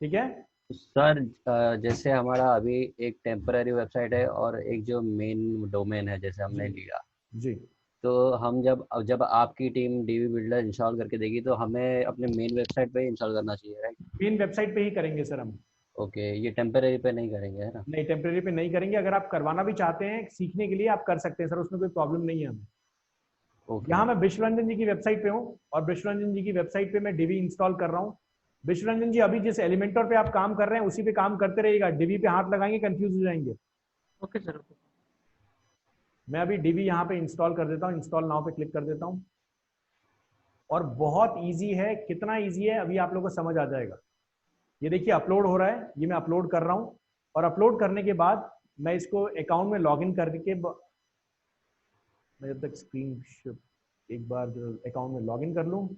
ठीक है। सर जैसे हमारा अभी एक टेम्पररी वेबसाइट है और एक जो मेन डोमेन है जैसे हमने जी लिया, जी तो हम जब जब आपकी टीम डीवी बिल्डर इंस्टॉल करके देगी तो हमें अपने मेन वेबसाइट पे इंस्टॉल करना चाहिए, राइट? मेन वेबसाइट पे ही करेंगे सर हम। ओके, ये टेम्पररी पे नहीं करेंगे, है ना? नहीं, टेम्परेरी पे नहीं करेंगे, अगर आप करवाना भी चाहते हैं सीखने के लिए आप कर सकते हैं सर, उसमें कोई प्रॉब्लम नहीं है हमें। ओके। यहाँ मैं विश्वरंजन जी की वेबसाइट पे हूँ और विश्वरंजन जी की वेबसाइट पे मैं डिवी इंस्टॉल कर रहा हूँ। विश्वरंजन जी अभी जिस एलिमेंटर पे आप काम कर रहे हैं उसी पे काम करते रहिएगा, डिवी पे हाथ लगाएंगे कंफ्यूज हो जाएंगे। Okay sir okay. मैं अभी डिवी यहाँ पे इंस्टॉल कर देता हूँ, इंस्टॉल नाउ पे क्लिक कर देता हूँ, और बहुत इजी है। कितना इजी है अभी आप लोगों को समझ आ जाएगा। ये देखिए अपलोड हो रहा है, ये मैं अपलोड कर रहा हूँ, और अपलोड करने के बाद मैं इसको अकाउंट में लॉगिन करके मैं जब तक स्क्रीन एक बार जो अकाउंट में लॉगिन कर लूँ,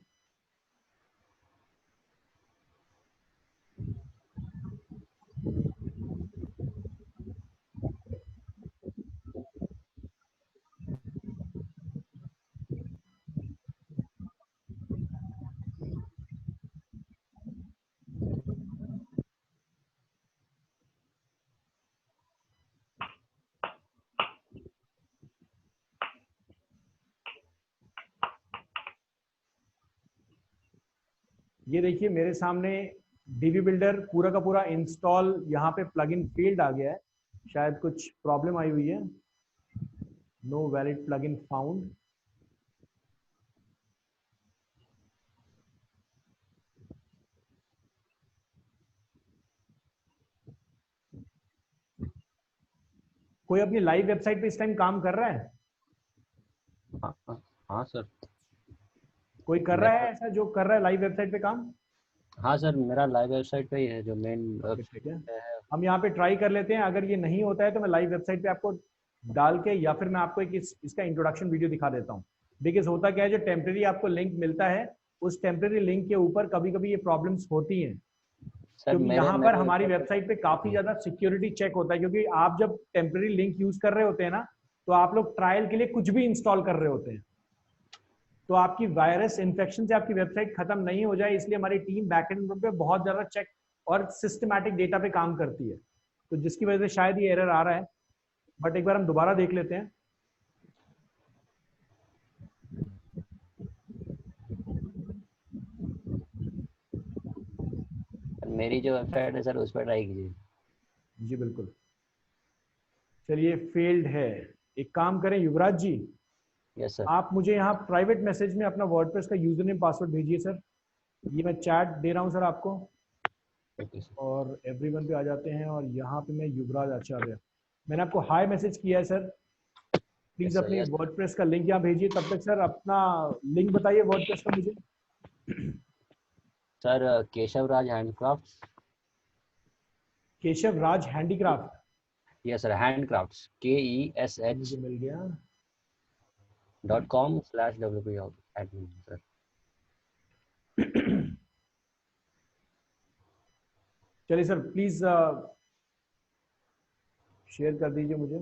ये देखिए मेरे सामने डीवी बिल्डर पूरा का पूरा इंस्टॉल यहाँ पे प्लगइन फील्ड आ गया है, शायद कुछ प्रॉब्लम आई हुई है। No valid plugin found. कोई अपनी लाइव वेबसाइट पे इस टाइम काम कर रहा है? हाँ हाँ हाँ सर। कोई कर रहा है ऐसा जो कर रहा है लाइव वेबसाइट पे काम? हाँ सर, मेरा लाइव वेबसाइट पे ही है जो मेन ठीक है, हम यहाँ पे ट्राई कर लेते हैं। अगर ये नहीं होता है तो मैं लाइव वेबसाइट पे आपको डाल के या फिर मैं आपको एक इसका इंट्रोडक्शन वीडियो दिखा देता हूँ। देखिए होता क्या है, जो टेम्परेरी आपको लिंक मिलता है उस टेम्परेरी लिंक के ऊपर कभी कभी ये प्रॉब्लम्स होती हैं, सर क्योंकि मेरे यहाँ पर मेरे हमारी वेबसाइट पे काफी ज्यादा सिक्योरिटी चेक होता है। क्योंकि आप जब टेम्परेरी लिंक यूज कर रहे होते हैं ना, तो आप लोग ट्रायल के लिए कुछ भी इंस्टॉल कर रहे होते हैं, तो आपकी वायरस इन्फेक्शन से आपकी वेबसाइट खत्म नहीं हो जाए, इसलिए हमारी टीम बैकएंड पे बहुत ज्यादा चेक और सिस्टमैटिक डेटा पे काम करती है, तो जिसकी वजह से शायद ये एरर आ रहा है। बट एक बार हम दोबारा देख लेते हैं। मेरी जो वेबसाइट है सर उस पर ट्राई कीजिए। जी बिल्कुल। चलिए फेल्ड है। एक काम करें युवराज जी, यस सर। आप मुझे यहाँ प्राइवेट मैसेज में अपना वर्डप्रेस का यूजर नेम पासवर्ड भेजिए सर। ये मैं चैट दे रहा हूँ सर आपको, ओके सर। और एवरीवन पे आ जाते हैं, और यहाँ पे मैं युवराज आचार्य, मैंने आपको हाई मैसेज किया है सर। Please yes sir. अपनी यस वर्डप्रेस का लिंक यहाँ भेजिए। तब तक सर अपना लिंक बताइए वर्डप्रेस का मुझे। Sir, Keshav Raj handcraft. Keshav Raj handicraft. Yes sir, handcraft मुझे मिल गया। KESH.com/WP admin sir. चलिए सर प्लीज शेयर कर दीजिए मुझे।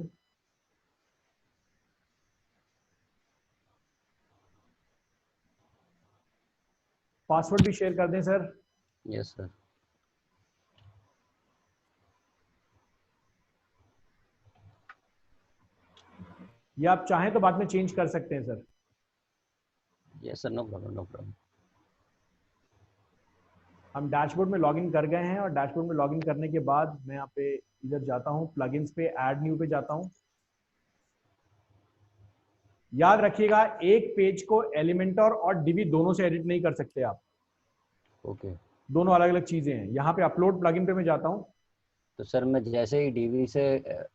पासवर्ड भी शेयर कर दें सर। Yes sir. या आप चाहें तो बाद में चेंज कर सकते हैं sir. Yes sir, no problem no problem. हम डैशबोर्ड में लॉगिन कर गए हैं, और डैशबोर्ड में लॉगिन करने के बाद मैं यहाँ पे इधर जाता हूँ, प्लगइन्स पे ऐड न्यू पे जाता हूँ। याद रखिएगा एक पेज को एलिमेंटर और डीबी दोनों से एडिट नहीं कर सकते आप। ओके। दोनों अलग अलग चीजें हैं। यहाँ पे अपलोड प्लगइन पे मैं जाता हूँ। तो सर मैं जैसे ही डीवी से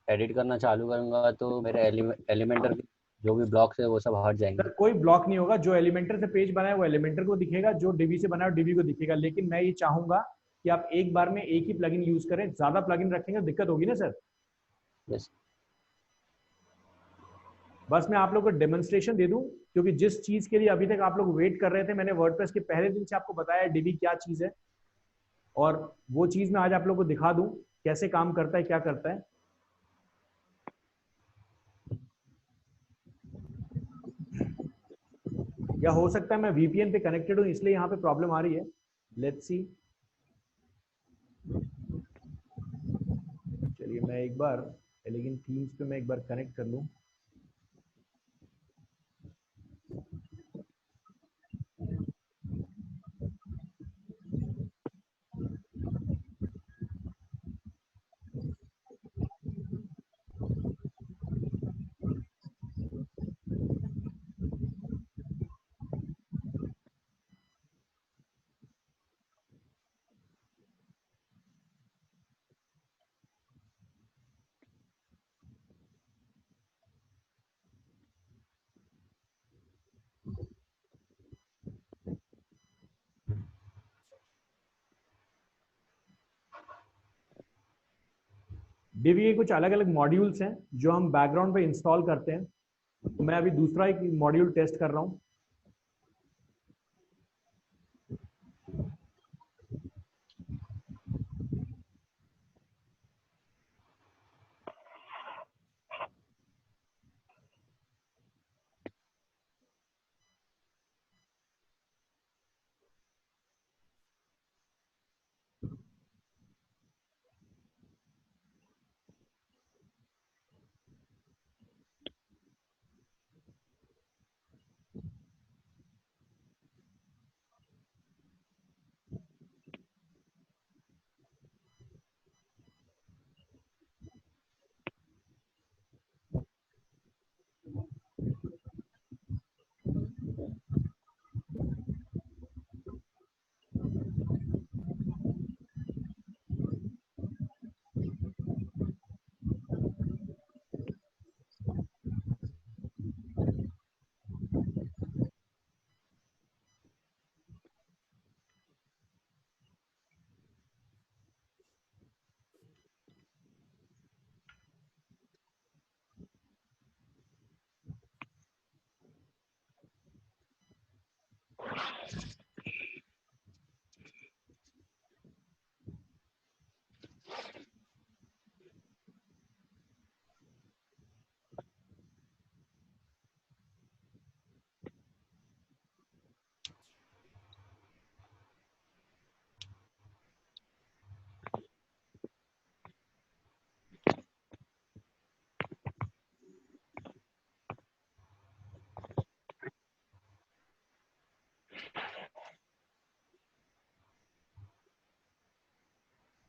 एडिट करना चालू करूंगा तो मेरे एलिमेंटर के जो भी ब्लॉक्स है वो सब हट जाएंगे। सर कोई ब्लॉक नहीं होगा। जो एलिमेंटर से पेज बना है वो एलिमेंटर को दिखेगा, जो डीबी से बना है वो डीबी को दिखेगा। लेकिन मैं ये चाहूंगा कि आप एक बार में एक ही प्लगइन यूज करें। ज्यादा प्लगइन रखेंगे तो दिक्कत होगी ना सर। यस। बस मैं आप लोग को डेमोन्स्ट्रेशन दे दूं, क्योंकि जिस चीज के लिए अभी तक आप लोग वेट कर रहे थे, मैंने वर्डप्रेस के पहले दिन से आपको बताया डीबी क्या चीज है, और वो चीज मैं आज आप लोग को दिखा दूं कैसे काम करता है, क्या करता है। या हो सकता है मैं वीपीएन पे कनेक्टेड हूं इसलिए यहाँ पे प्रॉब्लम आ रही है। Let's see. चलिए मैं एक बार एलिगेंट थीम्स पे मैं एक बार कनेक्ट कर लूं। डिवी के कुछ अलग अलग मॉड्यूल्स हैं जो हम बैकग्राउंड पे इंस्टॉल करते हैं। तो मैं अभी दूसरा एक मॉड्यूल टेस्ट कर रहा हूँ।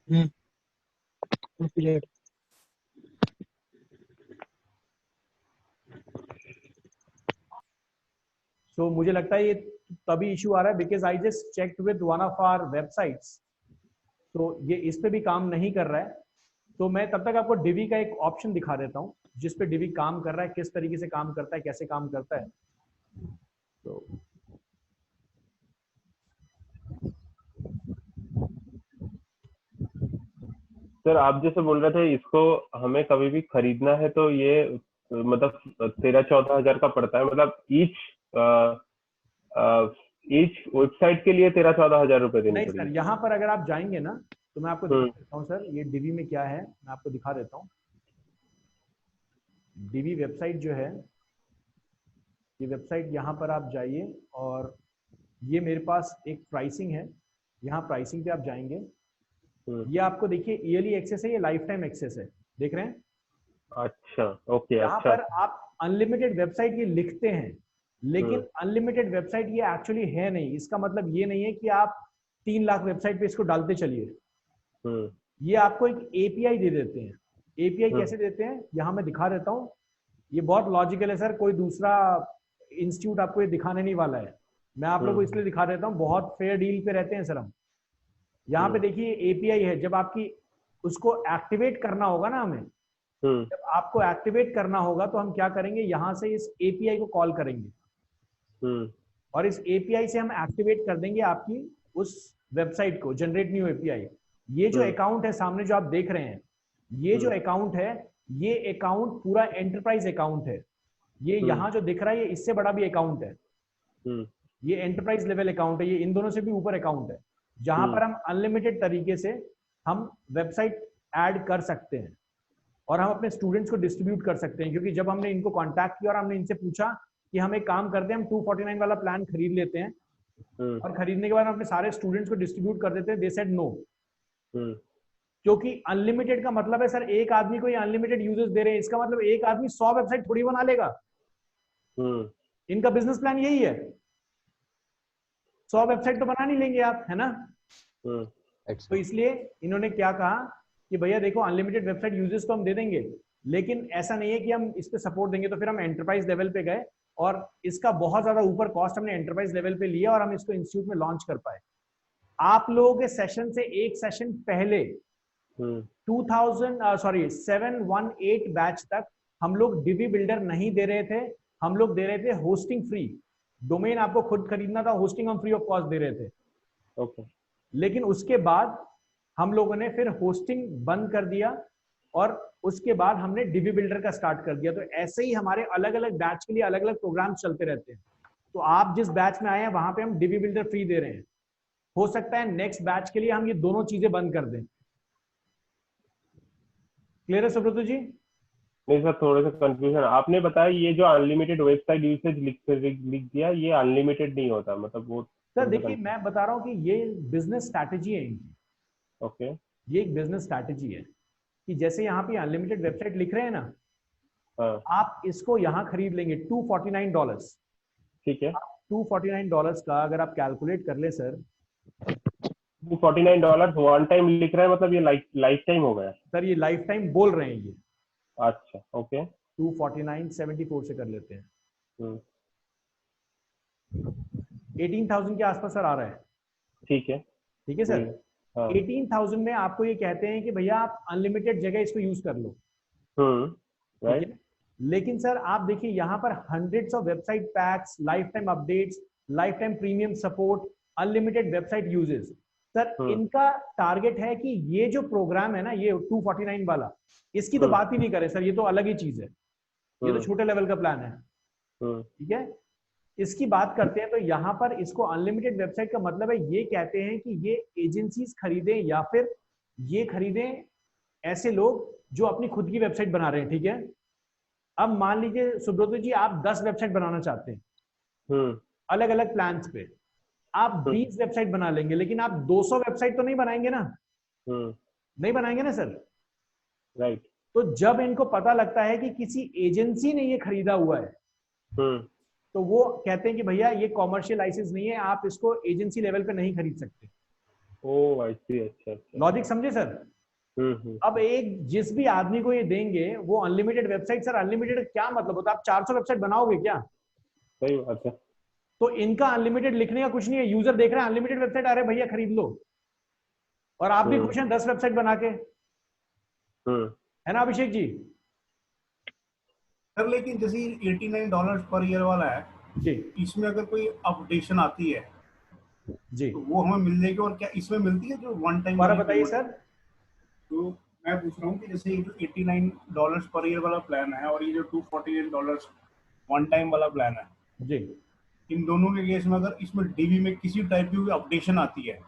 affiliate। So मुझे लगता है ये तभी इशू आ रहा है because I just checked with one of our websites, तो ये इस पे भी काम नहीं कर रहा है। तो मैं तब तक आपको डिवी का एक ऑप्शन दिखा देता हूँ जिस पे डिवी काम कर रहा है, किस तरीके से काम करता है, कैसे काम करता है। तो सर आप जैसे बोल रहे थे इसको हमें कभी भी खरीदना है तो ये मतलब 13-14 हजार का पड़ता है, मतलब ईच वेबसाइट के लिए 13-14 हजार रुपए देने नहीं सर, पड़ेंगे? यहाँ पर अगर आप जाएंगे ना तो मैं आपको दिखा देता हूँ सर, ये डिवी में क्या है मैं आपको दिखा देता हूँ। डिवी वेबसाइट जो है, ये वेबसाइट यहाँ पर आप जाइए और ये मेरे पास एक प्राइसिंग है, यहाँ प्राइसिंग पे आप जाएंगे, ये आपको देखिए ईयरली एक्सेस है, ये लाइफ टाइम एक्सेस है, देख रहे हैं? अच्छा, ओके, यहाँ अच्छा। पर आप अनलिमिटेड वेबसाइट ये लिखते हैं, लेकिन अनलिमिटेड वेबसाइट ये एक्चुअली है नहीं। इसका मतलब ये नहीं है कि आप 3 लाख वेबसाइट पे इसको डालते चलिए। ये आपको एक एपीआई दे देते हैं। एपीआई कैसे देते हैं यहाँ मैं दिखा देता हूँ। ये बहुत लॉजिकल है सर, कोई दूसरा इंस्टीट्यूट आपको ये दिखाने नहीं वाला है, मैं आप लोगों को इसलिए दिखा देता हूँ, बहुत फेयर डील पे रहते हैं सर हम। यहाँ पे देखिए एपीआई है, जब आपकी उसको एक्टिवेट करना होगा ना हमें, जब आपको एक्टिवेट करना होगा तो हम क्या करेंगे, यहाँ से इस एपीआई को कॉल करेंगे और इस एपीआई से हम एक्टिवेट कर देंगे आपकी उस वेबसाइट को, जनरेट न्यू एपीआई। ये जो अकाउंट है सामने जो आप देख रहे हैं, ये जो अकाउंट है, ये अकाउंट पूरा एंटरप्राइज अकाउंट है। ये यहाँ जो दिख रहा है ये इससे बड़ा भी अकाउंट है, ये एंटरप्राइज लेवल अकाउंट है, ये इन दोनों से भी ऊपर अकाउंट है, जहां पर हम अनलिमिटेड तरीके से हम वेबसाइट ऐड कर सकते हैं और हम अपने स्टूडेंट्स को डिस्ट्रीब्यूट कर सकते हैं। क्योंकि जब हमने इनको कांटेक्ट किया और हमने इनसे पूछा कि हम एक काम करते हैं, हम 249 वाला प्लान खरीद लेते हैं और खरीदने के बाद हम अपने सारे स्टूडेंट्स को डिस्ट्रीब्यूट कर देते हैं, दे सेड नो। क्योंकि अनलिमिटेड का मतलब है सर एक आदमी को ये अनलिमिटेड यूजर्स दे रहे हैं, इसका मतलब एक आदमी 100 वेबसाइट थोड़ी बना लेगा। इनका बिजनेस प्लान यही है, 100 वेबसाइट तो बना नहीं लेंगे आप, है ना? तो इसलिए इन्होंने क्या कहा कि भैया देखो अनलिमिटेड वेबसाइट यूजर्स तो हम दे देंगे, लेकिन ऐसा नहीं है कि हम इस पे सपोर्ट देंगे। तो फिर हम एंटरप्राइज लेवल पे गए और इसका बहुत ज्यादा ऊपर कॉस्ट हमने एंटरप्राइज लेवल पे लिया और हम इसको इंस्टीट्यूट में लॉन्च कर पाए। आप लोगों के सेशन से एक सेशन पहले 718 बैच तक हम लोग डिवी बिल्डर नहीं दे रहे थे, हम लोग दे रहे थे होस्टिंग फ्री। डोमेन आपको खुद खरीदना था, होस्टिंग हम फ्री ऑफ कॉस्ट दे रहे थे। ओके। लेकिन उसके बाद हम लोगों ने फिर होस्टिंग बंद कर दिया और उसके बाद हमने डिवी बिल्डर का स्टार्ट कर दिया। तो ऐसे ही हमारे अलग अलग बैच के लिए अलग अलग प्रोग्राम चलते रहते हैं। तो आप जिस बैच में आए हैं वहां पे हम डिवी बिल्डर फ्री दे रहे हैं, हो सकता है नेक्स्ट बैच के लिए हम ये दोनों चीजें बंद कर दें। क्लियर है सुब्रत जी? नहीं सर, थोड़ा सा कंफ्यूजन। आपने बताया ये जो अनलिमिटेड वेबसाइट यूसेज लिख दिया, ये अनलिमिटेड नहीं होता, मतलब वो सर देखिए मैं बता रहा हूँ कि ये बिजनेस स्ट्रैटेजी है इनकी। ओके। ये एक बिजनेस स्ट्रैटेजी है कि जैसे यहाँ पे अनलिमिटेड वेबसाइट लिख रहे हैं ना, आप इसको यहाँ खरीद लेंगे $249। ठीक है। $249 का अगर आप कैलकुलेट कर ले सर, $249 वन टाइम लिख रहा है, मतलब ये लाइफ टाइम हो गया सर? ये लाइफ टाइम बोल रहे हैं ये। अच्छा, ओके। 249.74 से कर लेते हैं, 18,000 के आसपास सर आ रहा है। ठीक है। ठीक है सर। 18,000 में आपको ये कहते हैं कि भैया आप अनलिमिटेड जगह इसको यूज कर लो। राइट। लेकिन सर आप देखिए यहाँ पर hundreds of website PACS, life time updates, life time premium support, unlimited website uses. Sir इनका टारगेट है कि ये जो प्रोग्राम है ना, ये 249 वाला, इसकी तो बात ही नहीं करें सर, ये तो अलग ही चीज है, ये तो छोटे लेवल का प्लान है। ठीक है, इसकी बात करते हैं तो यहाँ पर इसको अनलिमिटेड वेबसाइट का मतलब है, ये कहते हैं कि ये एजेंसीज खरीदें या फिर ये खरीदें ऐसे लोग जो अपनी खुद की वेबसाइट बना रहे हैं। ठीक है, अब मान लीजिए सुब्रत जी आप 10 वेबसाइट बनाना चाहते हैं अलग अलग प्लान्स पे, आप 20 वेबसाइट बना लेंगे, लेकिन आप 200 वेबसाइट तो नहीं बनाएंगे ना, नहीं बनाएंगे ना सर? राइट। तो जब इनको पता लगता है कि किसी एजेंसी ने ये खरीदा हुआ है, तो वो कहते हैं कि भैया ये कॉमर्शियल लाइसेंस नहीं है, आप इसको एजेंसी लेवल पे नहीं खरीद सकते। ओ आई सी, अच्छा अच्छा। लॉजिक समझे सर? अब एक जिस भी आदमी को ये देंगे वो अनलिमिटेड वेबसाइट, सर अनलिमिटेड क्या मतलब होता है? आप 400 वेबसाइट बनाओगे क्या? सही बात है। तो इनका अनलिमिटेड लिखने का कुछ नहीं है। यूजर देख रहे हैं अनलिमिटेड वेबसाइट, अरे भैया खरीद लो, और आप भी खुश हैं 10 वेबसाइट बना के, है ना अभिषेक जी? सर लेकिन जैसे $89 पर ईयर वाला है जी इसमें अगर कोई अपडेशन आती है जी, तो वो हमें मिल जाएगी, और क्या इसमें मिलती है जो वन टाइम? दोबारा बताइए सर। तो मैं पूछ रहा हूँ कि जैसे ये जो $89 पर ईयर वाला प्लान है और ये जो $248 वन टाइम वाला प्लान है, जी इन दोनों के केस में अगर इसमें डीबी में किसी टाइप की अपडेशन आती है,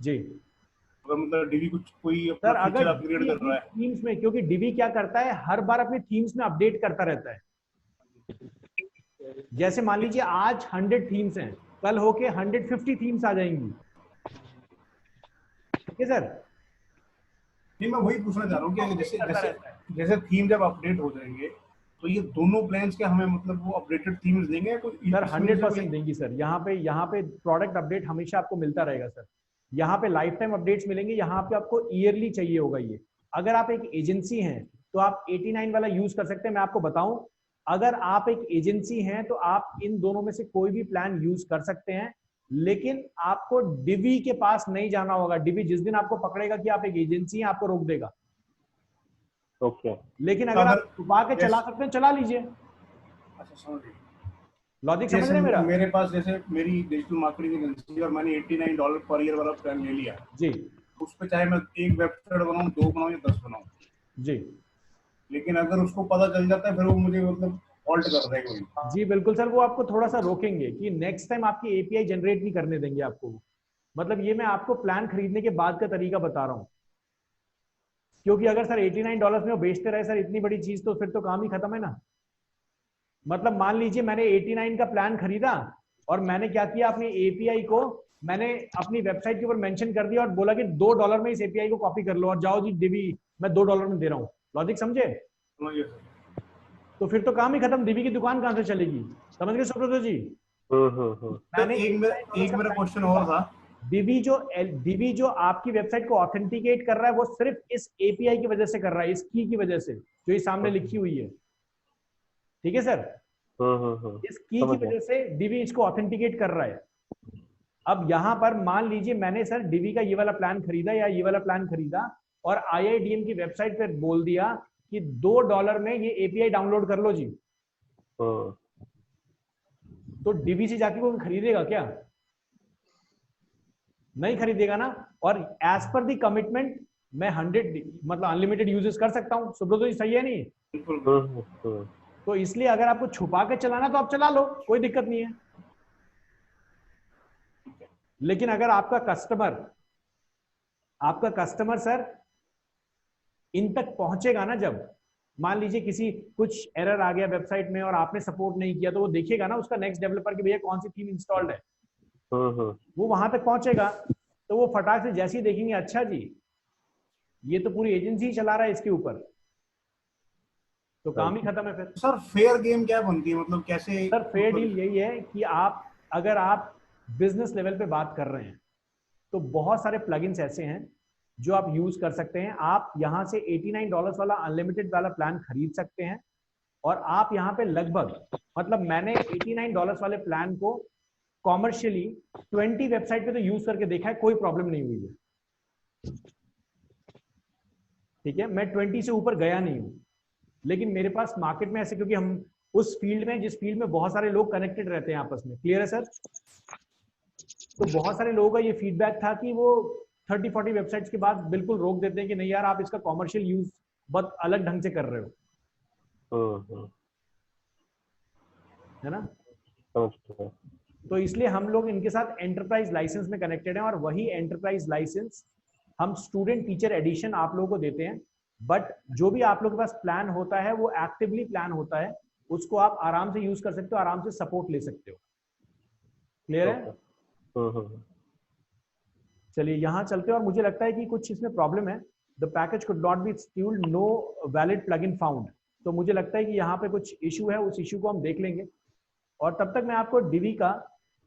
जी अगर मतलब डीबी कुछ कोई सर, अपना फीचर अगर अपग्रेड कर रहा है, थीम्स में, क्योंकि डीबी क्या करता है हर बार अपने थीम्स में अपडेट करता रहता है। जैसे मान लीजिए आज 100 थीम्स हैं, कल होके 150 थीम्स आ जाएंगी, ठीक है सर? नहीं मैं वही पूछना चाह रहा हूँ कि जैसे करता जैसे रहता है। जैसे थीम जब अपडेट हो जाएंगे तो ये दोनों प्लान्स के हमें मतलब वो अपडेटेड थीम्स देंगे या कोई सर इसमें जैसे 100% देंगी सर। यहाँ पे प्रोडक्ट अपडेट हमेशा आपको मिलता रहेगा सर। यहाँ पे लाइफ टाइम अपडेट्स मिलेंगे, यहाँ पे आपको ईयरली चाहिए होगा ये। अगर आप एक एजेंसी हैं तो आप 89 वाला यूज कर सकते हैं। मैं आपको बताऊं, अगर आप एक एजेंसी हैं तो आप इन दोनों में से कोई भी प्लान यूज कर सकते हैं, लेकिन आपको डिवी के पास नहीं जाना होगा। डिवी जिस दिन आपको पकड़ेगा कि आप एक एजेंसी हैं, आपको रोक देगा। ओके। लेकिन अगर आप छुपा के चला सकते हैं, चला लीजिए। अच्छा समझ गए। लॉजिक समझ जैसे रहे हैं मेरा? मेरे पास जैसे मेरी डिजिटल मार्केटिंग एजेंसी और मैंने $89 पर ईयर वाला प्लान ले लिया, जी उस पे चाहे मैं एक वेबसाइट बनाऊं, 2 बनाऊं या 10 बनाऊं, जी लेकिन अगर उसको पता चल जाता है फिर वो मुझे मतलब हॉल्ट कर देगा वही। जी बिल्कुल सर, वो आपको थोड़ा सा रोकेंगे कि नेक्स्ट टाइम आपकी एपीआई जनरेट नहीं करने देंगे आपको। मतलब ये मैं आपको प्लान खरीदने के बाद का तरीका बता रहा हूँ, क्योंकि अगर सर $89 में वो बेचते रहे सर इतनी बड़ी चीज, तो फिर तो काम ही खत्म है ना। मतलब मान लीजिए मैंने 89 का प्लान खरीदा और मैंने क्या किया, अपनी एपीआई को मैंने अपनी वेबसाइट के ऊपर मेंशन कर दिया और बोला कि $2 में इस एपीआई को कॉपी कर लो और जाओ जी डिवी मैं $2 में दे रहा हूँ। लॉजिक समझे? समझिए सर। तो फिर तो काम ही खत्म, डिवी की दुकान कहां से चलेगी? समझ गए सुब्रत जी? मैंने एक मेरा क्वेश्चन और था। डीबी जो आपकी वेबसाइट को ऑथेंटिकेट कर रहा है वो सिर्फ इस एपीआई की वजह से कर रहा है, इस की वजह से जो ये सामने लिखी हुई है, ठीक है सर? इस की वजह से डीबी इसको ऑथेंटिकेट कर रहा है। अब यहां पर मान लीजिए मैंने सर डीबी का ये वाला प्लान खरीदा या ये वाला प्लान खरीदा और आईआईडीएम की वेबसाइट पे बोल दिया कि $2 में ये एपीआई डाउनलोड कर लो जी, तो डीबी से जाके कोई खरीदेगा क्या? नहीं खरीदेगा ना। और एज पर दी कमिटमेंट मैं 100 मतलब अनलिमिटेड यूजेस कर सकता हूं। सुब्रत जी सही है नहीं? तो इसलिए अगर आपको छुपा के चलाना तो आप चला लो, कोई दिक्कत नहीं है। लेकिन अगर आपका कस्टमर सर इन तक पहुंचेगा ना, जब मान लीजिए किसी कुछ एरर आ गया वेबसाइट में और आपने सपोर्ट नहीं किया, तो वो देखेगा ना उसका नेक्स्ट डेवलपर कि भैया कौन सी थीम इंस्टॉल्ड है, वो वहां तक पहुंचेगा। तो वो फटाक से जैसे ही देखेंगे अच्छा जी ये तो पूरी एजेंसी ही चला रहा है इसके ऊपर, तो काम ही खत्म है फिर। सर फेयर गेम क्या बनती है, मतलब कैसे? सर फेयर डील यही है कि अगर आप बिजनेस लेवल पे बात कर रहे हैं तो बहुत सारे प्लगइन्स ऐसे हैं जो आप यूज कर सकते हैं। आप यहां से $89 वाला अनलिमिटेड वाला प्लान खरीद सकते हैं और आप यहां पे लगभग मतलब मैंने $89 वाले प्लान को कॉमर्शियली 20 वेबसाइट पे तो यूज करके देखा है, कोई प्रॉब्लम नहीं हुई है, ठीक है? मैं 20 से ऊपर गया नहीं हूं, लेकिन मेरे पास मार्केट में ऐसे, क्योंकि हम उस फील्ड में जिस फील्ड में बहुत सारे लोग कनेक्टेड रहते हैं आपस में, क्लियर है सर? तो बहुत सारे लोगों का ये फीडबैक था कि वो 30-40 वेबसाइट्स के बाद बिल्कुल रोक देते हैं कि नहीं यार आप इसका कॉमर्शियल यूज बहुत अलग ढंग से कर रहे हो, है ना? तो इसलिए हम लोग इनके साथ एंटरप्राइज लाइसेंस में कनेक्टेड हैं और वही एंटरप्राइज लाइसेंस हम स्टूडेंट टीचर एडिशन आप लोगों को देते हैं। बट जो भी आप लोगों के पास प्लान होता है वो एक्टिवली प्लान होता है, उसको आप आराम से यूज कर सकते हो, आराम से सपोर्ट ले सकते हो, क्लियर है? चलिए यहां चलते हैं और मुझे लगता है कि कुछ इसमें प्रॉब्लम है। The package could not be installed, no valid plugin found. तो मुझे लगता है कि यहाँ पे कुछ इशू है, उस इशू को हम देख लेंगे और तब तक मैं आपको डीवी का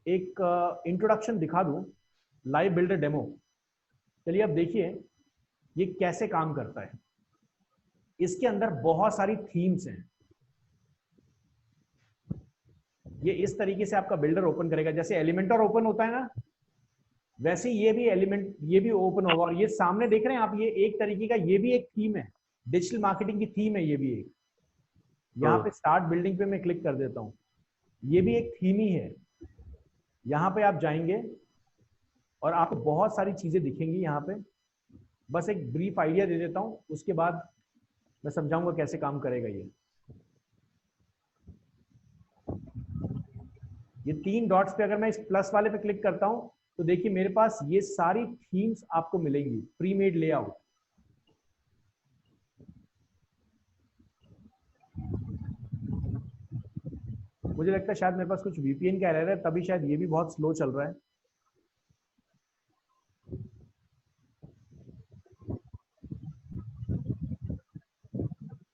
एक इंट्रोडक्शन दिखा दूं, लाइव बिल्डर डेमो। चलिए अब देखिए ये कैसे काम करता है। इसके अंदर बहुत सारी थीम्स हैं। ये इस तरीके से आपका बिल्डर ओपन करेगा, जैसे एलिमेंटर ओपन होता है ना, वैसे ये भी एलिमेंट ये भी ओपन होगा। और ये सामने देख रहे हैं आप, ये एक तरीके का ये भी एक थीम है, डिजिटल मार्केटिंग की थीम है ये भी एक। यहाँ पे स्टार्ट बिल्डिंग पे मैं क्लिक कर देता हूँ, ये भी एक थीम ही है। यहाँ पे आप जाएंगे और आपको बहुत सारी चीजें दिखेंगी यहाँ पे। बस एक ब्रीफ आइडिया दे देता हूँ, उसके बाद मैं समझाऊंगा कैसे काम करेगा ये 3 डॉट्स पे अगर मैं इस प्लस वाले पे क्लिक करता हूं तो देखिए मेरे पास ये सारी थीम्स आपको मिलेंगी, प्री मेड लेआउट। मुझे लगता है शायद मेरे पास कुछ VPN का एरर है, तभी शायद ये भी बहुत स्लो चल रहा है।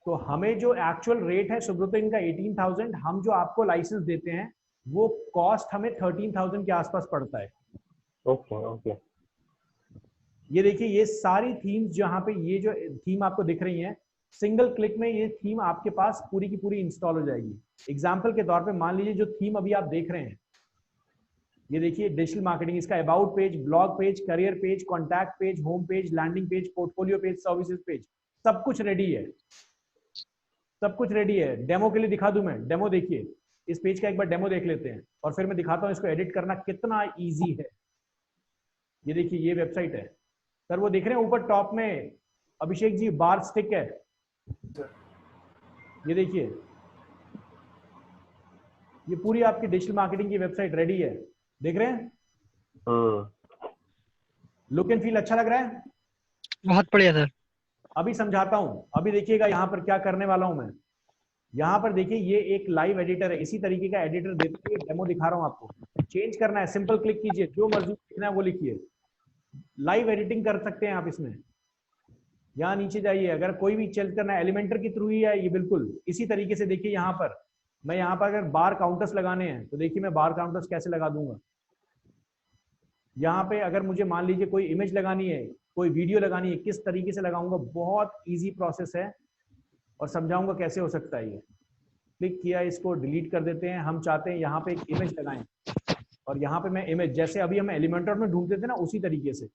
तो हमें जो एक्चुअल रेट है सुब्रत इनका 18,000, हम जो आपको लाइसेंस देते हैं वो कॉस्ट हमें 13,000 के आसपास पड़ता है। ओके। ये देखिए ये सारी थीम्स जहां पे ये जो थीम आपको दिख रही हैं, सिंगल क्लिक में ये थीम आपके पास पूरी की पूरी इंस्टॉल हो जाएगी। एग्जाम्पल के तौर पे मान लीजिए जो थीम अभी आप देख रहे हैं, ये देखिए डिजिटल मार्केटिंग, इसका about page, blog page, career page, contact page, home page, landing page, portfolio page, services page, सब कुछ रेडी है। सब कुछ रेडी है। डेमो के लिए दिखा दूं मैं, डेमो देखिए, इस पेज का एक बार डेमो देख लेते हैं और फिर मैं दिखाता हूं इसको एडिट करना कितना इजी है। ये देखिए ये वेबसाइट है सर, वो देख रहे हैं ऊपर टॉप में अभिषेक जी बार स्टिक है, ये देखिए ये पूरी आपकी डिजिटल मार्केटिंग की वेबसाइट रेडी है, देख रहे हैं? लुक एंड फील अच्छा लग रहा है? बहुत बढ़िया सर। अभी समझाता हूं, अभी देखिएगा यहाँ पर क्या करने वाला हूं मैं। यहाँ पर देखिए ये एक लाइव एडिटर है, इसी तरीके का एडिटर देते हुए डेमो दिखा रहा हूं आपको। चेंज करना है, सिंपल क्लिक कीजिए, जो मर्जी लिखना है वो लिखिए। लाइव एडिटिंग कर सकते हैं आप इसमें। यहाँ नीचे जाइए, अगर कोई भी चेंज करना है एलिमेंटर के थ्रू ही है ये, बिल्कुल इसी तरीके से। देखिए यहाँ पर मैं यहाँ पर अगर बार काउंटर्स लगाने हैं तो देखिए मैं बार काउंटर्स कैसे लगा दूंगा। यहाँ पे अगर मुझे मान लीजिए कोई इमेज लगानी है, कोई वीडियो लगानी है, किस तरीके से लगाऊंगा, बहुत इजी प्रोसेस है और समझाऊंगा कैसे हो सकता है ये। क्लिक किया, इसको डिलीट कर देते हैं। हम चाहते हैं यहाँ पे एक इमेज लगाएं और यहाँ पे मैं इमेज, जैसे अभी हम एलिमेंटर में ढूंढते थे ना, उसी तरीके से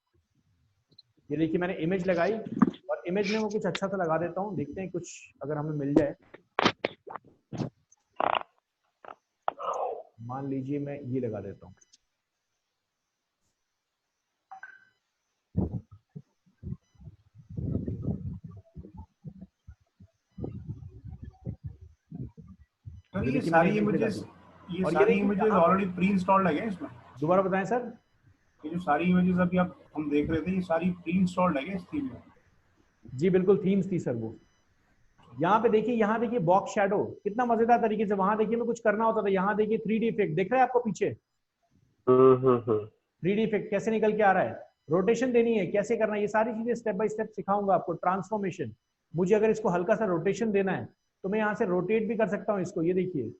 ये देखिए मैंने इमेज लगाई और इमेज में वो कुछ अच्छा सा लगा देता हूँ, देखते हैं कुछ अगर हमें मिल जाए। मान लीजिए मैं ये लगा देता हूँ, ये सारी इमेजेस ऑलरेडी प्री इंस्टॉल्ड है क्या इसमें? दोबारा बताएं सर। ये जो सारी इमेजेस अभी हम देख रहे थे, ये सारी प्री इंस्टॉल्ड है क्या इस थीम में? जी बिल्कुल, थीम्स थी सर वो। यहाँ पे देखिए, यहाँ देखिए बॉक्स शैडो कितना मजेदार तरीके से, वहां देखिए मैं कुछ करना होता था, यहाँ देखिए 3D इफेक्ट देख रहे हैं आपको पीछे। 3D इफेक्ट कैसे निकल के आ रहा है, रोटेशन देनी है कैसे करना है, ये सारी चीजें स्टेप बाय स्टेप सिखाऊंगा आपको। ट्रांसफॉर्मेशन, मुझे अगर इसको हल्का सा रोटेशन देना है तो मैं यहाँ से रोटेट भी कर सकता हूँ इसको। ये देखिए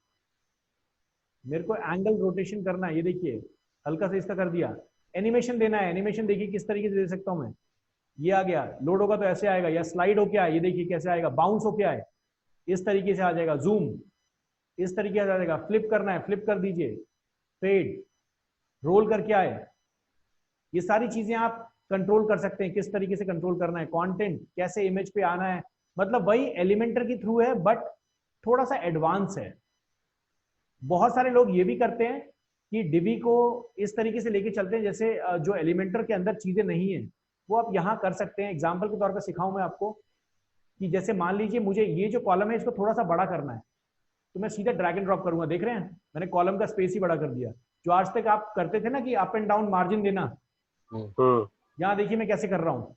मेरे को एंगल रोटेशन करना है, ये देखिए हल्का सा इसका कर दिया। एनिमेशन देना है, एनिमेशन देखिए किस तरीके से दे सकता हूँ मैं। ये आ गया, लोड होगा तो ऐसे आएगा, या स्लाइड हो क्या है, ये देखिए कैसे आएगा, बाउंस हो क्या है, इस तरीके से आ जाएगा, जूम इस तरीके से आ जाएगा, फ्लिप करना है फ्लिप कर दीजिए, फेड, रोल करके आए। ये सारी चीजें आप कंट्रोल कर सकते हैं, किस तरीके से कंट्रोल करना है, कंटेंट कैसे इमेज पे आना है, मतलब वही एलिमेंटर के थ्रू है बट थोड़ा सा एडवांस है। बहुत सारे लोग ये भी करते हैं कि डिवी को इस तरीके से लेके चलते हैं जैसे जो एलिमेंटर के अंदर चीजें नहीं है वो आप यहाँ कर सकते हैं। एग्जाम्पल के तौर पर सिखाऊं मैं आपको कि जैसे मान लीजिए मुझे ये जो कॉलम है इसको थोड़ा सा बड़ा करना है, तो मैं सीधा ड्रैग एंड ड्रॉप करूंगा। देख रहे हैं मैंने कॉलम का स्पेस ही बड़ा कर दिया। जो आज तक आप करते थे ना कि अप एंड डाउन मार्जिन देना, यहाँ देखिए मैं कैसे कर रहा हूँ।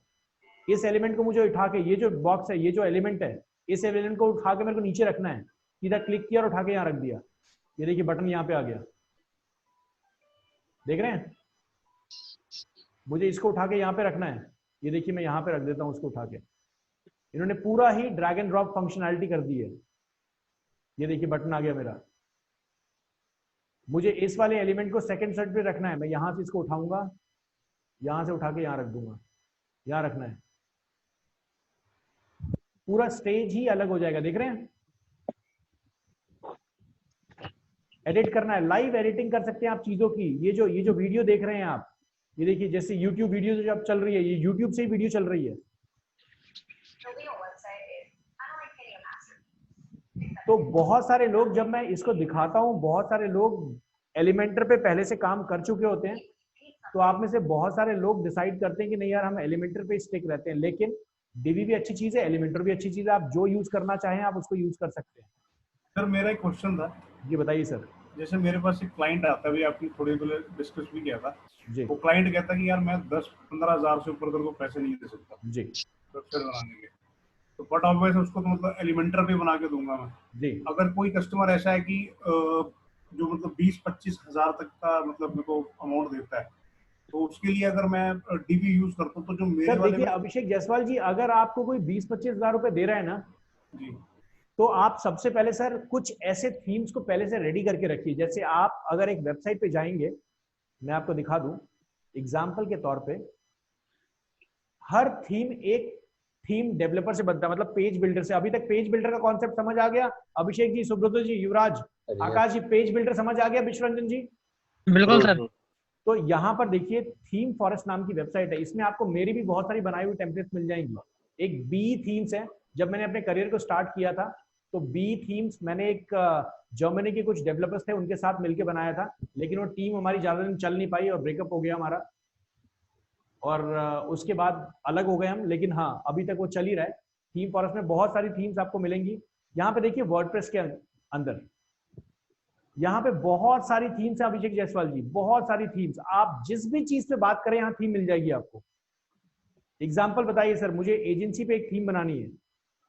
इस एलिमेंट को मुझे उठा के, ये जो बॉक्स है, ये जो एलिमेंट है, इस एलिमेंट को उठा के मेरे को नीचे रखना है। सीधा क्लिक किया और उठा के यहाँ रख दिया, ये देखिए बटन यहाँ पे आ गया। देख रहे हैं, मुझे इसको उठा के यहाँ पे रखना है, ये देखिए मैं यहाँ पे रख देता हूँ उसको उठा के। इन्होंने पूरा ही ड्रैग एंड ड्रॉप फंक्शनैलिटी कर दी है। ये देखिए बटन आ गया मेरा। मुझे इस वाले एलिमेंट को सेकंड सेट पे रखना है, मैं यहाँ से इसको उठाऊंगा, यहाँ से उठा के यहाँ रख दूंगा। याद रखना है, पूरा स्टेज ही अलग हो जाएगा, देख रहे हैं। एडिट करना है, लाइव एडिटिंग कर सकते हैं आप चीजों की। ये जो वीडियो देख रहे हैं आप, ये देखिए जैसे YouTube वीडियो जो अब चल रही है, ये YouTube से ही वीडियो चल रही है। तो बहुत सारे लोग, जब मैं इसको दिखाता हूं, बहुत सारे लोग एलिमेंटर पे पहले से काम कर चुके होते हैं। तो आप में से बहुत सारे लोग डिसाइड करते हैं कि नहीं यार हम एलिमेंटर पे स्टिक रहते हैं, लेकिन डीवी भी अच्छी चीज है, एलिमेंटर भी अच्छी चीज है, आप जो यूज करना चाहें आप उसको यूज कर सकते हैं। सर मेरा एक क्वेश्चन था। जी बताइए सर। जैसे मेरे पास एक क्लाइंट आता है, अभी आपने थोड़ी देर डिस्कस भी किया था, जी वो क्लाइंट कहता है कि यार मैं 10-15 हजार से ऊपर तेरे को पैसे नहीं दे सकता जी वेबसाइट बनाने के। तो बट ऑब्वियस उसको तो मतलब एलिमेंटर पे बना के दूंगा मैं। जी। अगर कोई कस्टमर ऐसा है कि जो मतलब 20-25 हजार तक का मतलब मेरे को अमाउंट देता है, तो उसके लिए अगर मैं डीबी यूज करता हूँ तो जो मेरे सर वाले देखिए में, अभिषेक जायसवाल जी, अगर आपको कोई 20-25 हजार रुपए दे रहा है ना, जी तो आप सबसे पहले सर कुछ ऐसे थीम्स को पहले से रेडी करके रखिए। जैसे आप अगर एक वेबसाइट पे जाएंगे, मैं आपको दिखा दूं एग्जांपल के तौर पे, हर थीम एक थीम डेवलपर से बनता है, मतलब पेज बिल्डर से। अभी तक पेज बिल्डर का कॉन्सेप्ट समझ आ गया? अभिषेक जी, सुब्रत जी, युवराज, आकाश जी, पेज बिल्डर समझ आ गया? विश्वरंजन जी, बिल्कुल सर। तो यहाँ पर देखिए थीम फॉरेस्ट नाम की वेबसाइट है, इसमें आपको मेरी भी बहुत सारी बनाई हुई टेम्पलेट्स मिल जाएंगी। एक बी थीम्स है, जब मैंने अपने करियर को स्टार्ट किया था तो बी थीम्स मैंने एक जर्मनी के कुछ डेवलपर्स थे उनके साथ मिलकर बनाया था, लेकिन वो टीम हमारी ज्यादा दिन चल नहीं पाई और ब्रेकअप हो गया हमारा, और उसके बाद अलग हो गए हम। लेकिन हाँ अभी तक वो चल ही रहा है। थीम फॉरेस्ट में बहुत सारी थीम्स आपको मिलेंगी। यहाँ पे देखिए वर्डप्रेस के अंदर यहाँ पे बहुत सारी थीम्स है अभिषेक जायसवाल जी, बहुत सारी थीम्स। आप जिस भी चीज पे बात करें यहाँ थीम मिल जाएगी आपको। एग्जाम्पल बताइए सर, मुझे एजेंसी पे एक थीम बनानी है,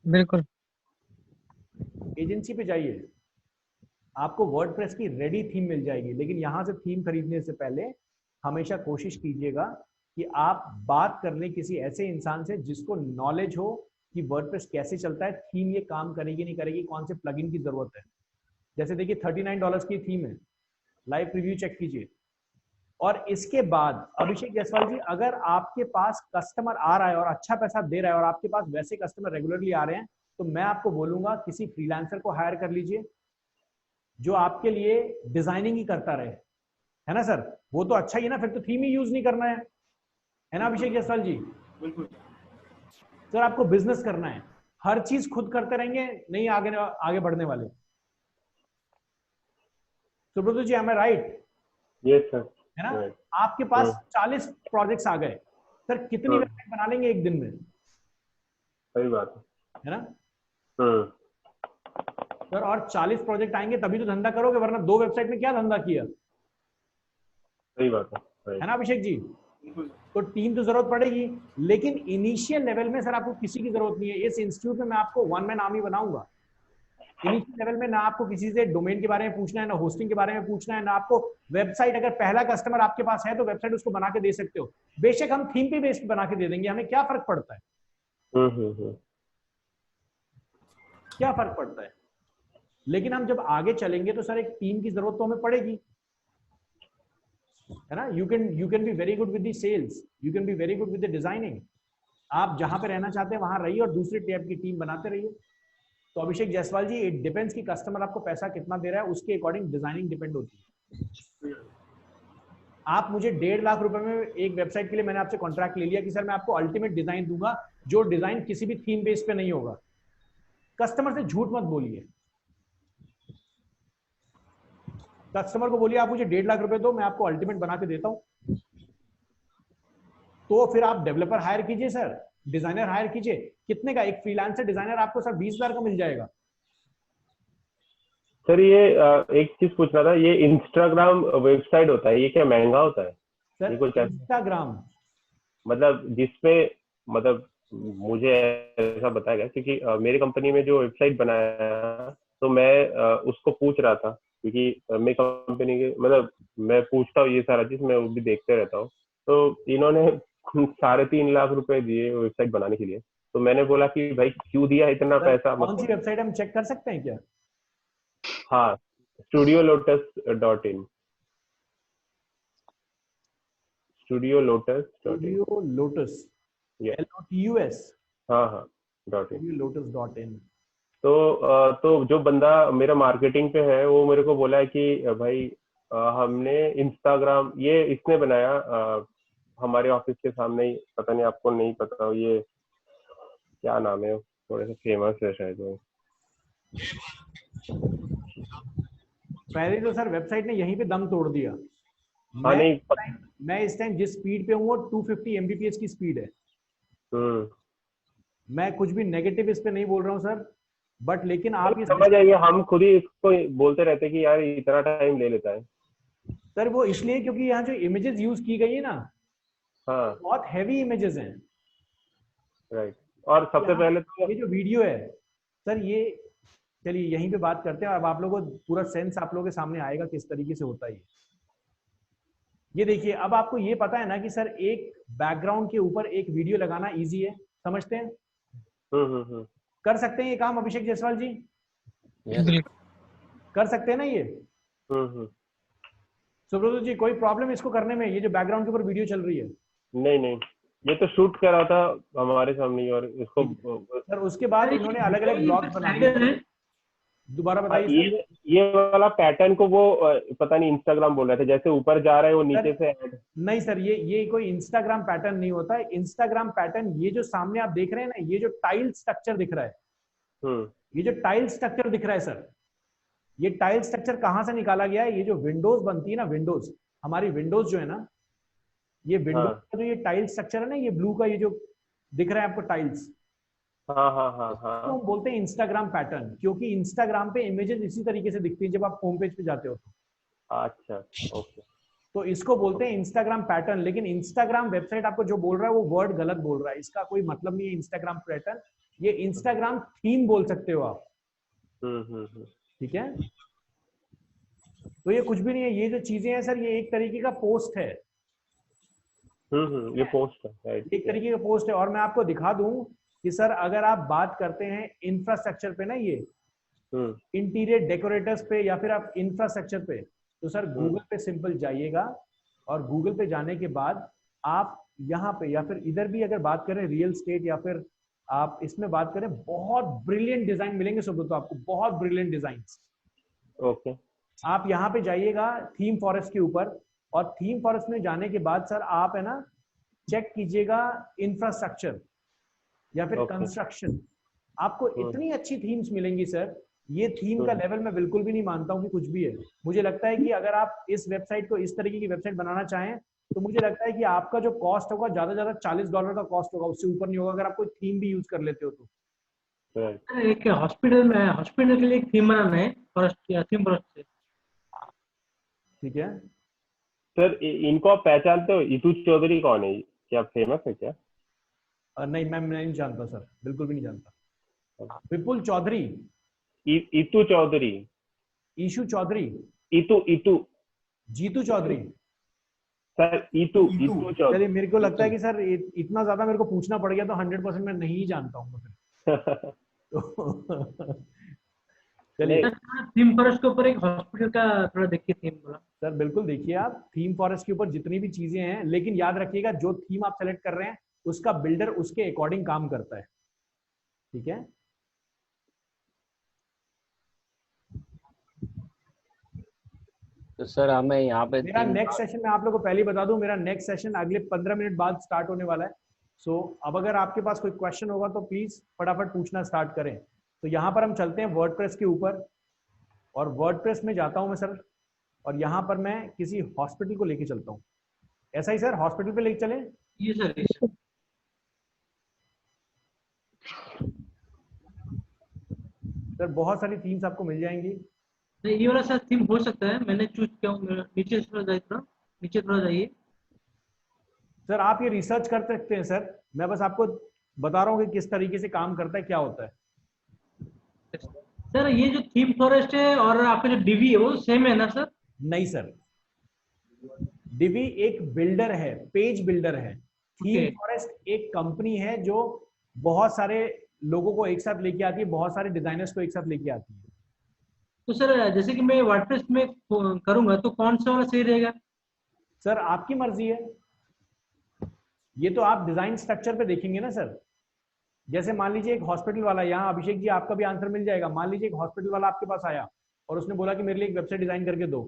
बिल्कुल। एजेंसी पे जाइए, आपको वर्डप्रेस की रेडी थीम मिल जाएगी। लेकिन यहां से थीम खरीदने से पहले हमेशा कोशिश कीजिएगा कि आप बात कर लें किसी ऐसे इंसान से जिसको नॉलेज हो कि वर्डप्रेस कैसे चलता है, थीम ये काम करेगी नहीं करेगी, कौन से प्लगइन की जरूरत है। जैसे देखिए $39 की थीम है, लाइव प्रीव्यू चेक कीजिए। और इसके बाद अभिषेक जायसवाल जी, अगर आपके पास कस्टमर आ रहा है और अच्छा पैसा दे रहा है और आपके पास वैसे कस्टमर रेगुलरली आ रहे हैं, तो मैं आपको बोलूंगा किसी फ्रीलांसर को हायर कर लीजिए जो आपके लिए डिजाइनिंग ही करता रहे, है ना सर? वो तो अच्छा ही है ना, फिर तो थीम ही यूज नहीं करना है ना अभिषेक जायसवाल जी? बिल्कुल सर आपको बिजनेस करना है, हर चीज खुद करते रहेंगे नहीं आगे आगे बढ़ने वाले। सुब्रत जी, am I right? Yes sir. है ना? आपके पास 40 प्रोजेक्ट्स आ गए, सर कितनी वेबसाइट बना लेंगे एक दिन में? सही बात है ना है। सर? और 40 प्रोजेक्ट आएंगे तभी तो धंधा करोगे, वरना 2 वेबसाइट में क्या धंधा किया? सही बात है है ना अभिषेक जी? तो टीम तो जरूरत पड़ेगी, लेकिन इनिशियल लेवल में सर आपको किसी की जरूरत नहीं है। इस इंस्टीट्यूट में मैं आपको वन मैन आर्मी बनाऊंगा। इनिशियल लेवल में ना आपको किसी से डोमेन के बारे में पूछना है, ना होस्टिंग के बारे में पूछना है, ना आपको वेबसाइट, अगर पहला कस्टमर आपके पास है तो वेबसाइट उसको बना के दे सकते हो। बेशक हम थीम पे बेस्ड बना के दे देंगे, हमें क्या फर्क पड़ता है? क्या फर्क पड़ता है? लेकिन हम जब आगे चलेंगे तो सर एक टीम की जरूरत तो हमें पड़ेगी, है ना? You can be very good with the sales, you can be very good with the designing. आप जहां पे रहना चाहते हैं वहां रहिए और दूसरी टाइप की टीम बनाते रहिए। तो अभिषेक जायसवाल जी, इट डिपेंड्स कि कस्टमर आपको पैसा कितना दे रहा है, उसके अकॉर्डिंग डिजाइनिंग डिपेंड होती है। आप मुझे 1.5 लाख रुपए में एक वेबसाइट के लिए मैंने आपसे कॉन्ट्रैक्ट ले लिया कि सर मैं आपको अल्टीमेट डिजाइन दूंगा, जो डिजाइन किसी भी थीम बेस पे नहीं होगा। कस्टमर से झूठ मत बोलिए, कस्टमर को बोलिए आप मुझे 1.5 लाख रुपए दो, मैं आपको अल्टीमेट बना के देता हूं। तो फिर आप डेवलपर हायर कीजिए सर, डिजाइनर हायर कीजिए। कितने का? एक फ्रीलांसर डिजाइनर आपको सर 20,000 का मिल जाएगा। सर ये एक चीज पूछना था, ये इंस्टाग्राम वेबसाइट होता है, ये क्या महंगा होता है? ये कुछ सर इंस्टाग्राम मतलब जिसपे मतलब मुझे ऐसा बताया गया, क्योंकि मेरी कंपनी में जो वेबसाइट बनाया तो मैं उसको पूछ रहा था, क्योंकि मेरी कंपनी के मतलब मैं पूछता हूँ ये सारा चीज, मैं वो भी देखते रहता हूँ। तो इन्होंने 3.5 लाख रुपए दिए वेबसाइट बनाने के लिए। तो मैंने बोला कि भाई क्यों दिया इतना पैसा? कौन सी वेबसाइट हम चेक कर सकते हैं क्या? हाँ, StudioLotus.in। Studio lotus. LOTUS हाँ .in। lotus.in। तो जो बंदा मेरा मार्केटिंग पे है वो मेरे को बोला है कि भाई हमने इंस्टाग्राम, ये इसने बनाया हमारे ऑफिस के सामने ही, पता नहीं आपको नहीं पता हो, ये क्या नाम है, थोड़े से फेमस है शायद वो। पहले तो सर वेबसाइट ने यहीं पे दम तोड़ दिया। हाँ नहीं मैं इस टाइम जिस स्पीड पे हूँ वो 250 Mbps की स्पीड है। मैं कुछ भी नेगेटिव इस पे नहीं बोल रहा हूँ सर, बट लेकिन आप समझ आइए, हम खुद ही इसको बोलते रहते हैं कि यार इतना टाइम ले लेता है सर। वो इसलिए क्योंकि यहाँ जो इमेजेस यूज की गई है ना, हाँ बहुत हैवी इमेजेस हैं। राइट। और सबसे पहले तो ये जो वीडियो है सर, ये चलिए यहीं पे बात करते हैं। अब आप लोगों को पूरा सेंस आप लोगों के सामने आएगा किस तरीके से होता है ये देखिए। अब आपको ये पता है ना कि सर एक बैकग्राउंड के ऊपर एक वीडियो लगाना इजी है, समझते हैं? कर सकते हैं ये काम अभिषेक जायसवाल जी? कर सकते हैं ना ये? सुब्रत जी कोई प्रॉब्लम इसको करने में, ये जो बैकग्राउंड के ऊपर वीडियो चल रही है? नहीं, ये तो शूट करा था हमारे सामने ही, और इसको सर उसके बाद इन्होंने अलग अलग ब्लॉग्स बनाए। दोबारा बताइए। ये वाला पैटर्न को वो पता नहीं इंस्टाग्राम बोल रहे थे, जैसे ऊपर जा रहा है वो नीचे से नहीं सर, ये कोई इंस्टाग्राम पैटर्न नहीं होता है। इंस्टाग्राम पैटर्न ये जो सामने आप देख रहे हैं ना, ये जो टाइल स्ट्रक्चर दिख रहा है, ये जो टाइल स्ट्रक्चर दिख रहा है सर, ये टाइल स्ट्रक्चर कहां से निकाला गया है? ये जो विंडोज बनती है ना, विंडोज, हमारी विंडोज जो है ना, ये विंडोज का जो ये टाइल स्ट्रक्चर है ना, ये ब्लू का ये जो दिख रहा है आपको टाइल्स, तो हम बोलते हैं इंस्टाग्राम पैटर्न, क्योंकि इंस्टाग्राम पे इमेजेस इसी तरीके से दिखती है जब आप होम पेज पे जाते हो तो। अच्छा ओके। तो इसको बोलते हैं इंस्टाग्राम पैटर्न। लेकिन इंस्टाग्राम वेबसाइट आपको जो बोल रहा है वो वर्ड गलत बोल रहा है, इसका कोई मतलब नहीं है इंस्टाग्राम पैटर्न, ये इंस्टाग्राम थीम बोल सकते हो आप। ठीक है, तो ये कुछ भी नहीं है। ये जो चीजें हैं सर, ये एक तरीके का पोस्ट है। ये पोस्ट है, एक तरीके का पोस्ट है। और मैं आपको दिखा दूं कि सर अगर आप बात करते हैं इंफ्रास्ट्रक्चर पे ना, ये इंटीरियर डेकोरेटर्स पे या फिर आप इंफ्रास्ट्रक्चर पे, तो सर गूगल पे सिंपल जाइएगा, और गूगल पे जाने के बाद आप यहाँ पे या फिर इधर भी अगर बात करें रियल स्टेट या फिर आप इसमें बात करें, बहुत ब्रिलियंट डिजाइन मिलेंगे सुब्रत, आपको बहुत ब्रिलियंट डिजाइन। ओके, आप यहाँ पे जाइएगा थीम फॉरेस्ट के ऊपर, और थीम फॉरेस्ट में जाने के बाद सर आप है ना चेक कीजिएगा इंफ्रास्ट्रक्चर या फिर कंस्ट्रक्शन। आपको इतनी अच्छी थीम्स मिलेंगी सर। ये थीम का लेवल मैं बिल्कुल भी नहीं मानता हूँ कि कुछ भी है। मुझे लगता है कि अगर आप इस वेबसाइट को इस तरीके की वेबसाइट बनाना चाहें तो मुझे लगता है कि आपका जो कॉस्ट होगा ज्यादा ज्यादा $40 का कॉस्ट होगा, उससे ऊपर नहीं होगा अगर आप कोई थीम भी यूज कर लेते हो तो। एक हॉस्पिटल में, हॉस्पिटल के लिए एक थीम बनाना है थीम फॉरेस्ट से। ठीक है सर, इनको आप पहचानते हो? इतू चौधरी कौन है? क्या फेमस है क्या? नहीं मैं नहीं जानता सर, बिल्कुल भी नहीं जानता। विपुल चौधरी, इतू चौधरी, ईशू चौधरी, इतू जीतू चौधरी सर, इतू चौधरी। चलिए, मेरे को लगता है कि सर इतना ज्यादा मेरे को पूछना पड़ गया तो 100% मैं नहीं जानता हूँ चलिए, थीम फॉरेस्ट के ऊपर एक हॉस्पिटल का थोड़ा देखिए थीम बोला सर। बिल्कुल देखिए आप थीम फॉरेस्ट के ऊपर जितनी भी चीजें हैं, लेकिन याद रखिएगा जो थीम आप सेलेक्ट कर रहे हैं उसका बिल्डर उसके अकॉर्डिंग काम करता है। ठीक है, तो सर हमें यहाँ पे मेरा नेक्स्ट सेशन में आप लोगों को पहले बता दूं, मेरा नेक्स्ट सेशन अगले 15 मिनट बाद स्टार्ट होने वाला है। सो अब अगर आपके पास कोई क्वेश्चन होगा तो प्लीज फटाफट पूछना स्टार्ट करें। तो यहाँ पर हम चलते हैं वर्डप्रेस के ऊपर, और वर्डप्रेस में जाता हूँ मैं सर, और यहाँ पर मैं किसी हॉस्पिटल को लेके चलता हूँ। ऐसा ही सर, हॉस्पिटल पे लेके चले? ये सर सर बहुत सारी थीम्स आपको मिल जाएंगी। ये वाला सर थीम हो सकता है, मैंने चूज किया हूँ। नीचे थोड़ा जाइए सर। आप ये रिसर्च कर सकते हैं सर, मैं बस आपको बता रहा हूँ कि किस तरीके से काम करता है, क्या होता है। सर ये जो थीम फॉरेस्ट है और आपका जो डीवी है वो सेम है ना सर? नहीं सर, डीवी एक बिल्डर है, पेज बिल्डर है। थीम फॉरेस्ट एक कंपनी है जो बहुत सारे लोगों को एक साथ लेके आती है, बहुत सारे डिजाइनर्स को एक साथ लेके आती है। तो सर जैसे कि मैं वर्डप्रेस में करूंगा तो कौन सा वाला सही रहेगा? सर आपकी मर्जी है, ये तो आप डिजाइन स्ट्रक्चर पे देखेंगे ना सर। जैसे मान लीजिए एक हॉस्पिटल वाला, यहाँ अभिषेक जी आपका भी आंसर मिल जाएगा। मान लीजिए एक हॉस्पिटल वाला आपके पास आया और उसने बोला कि मेरे लिए एक वेबसाइट डिजाइन करके दो,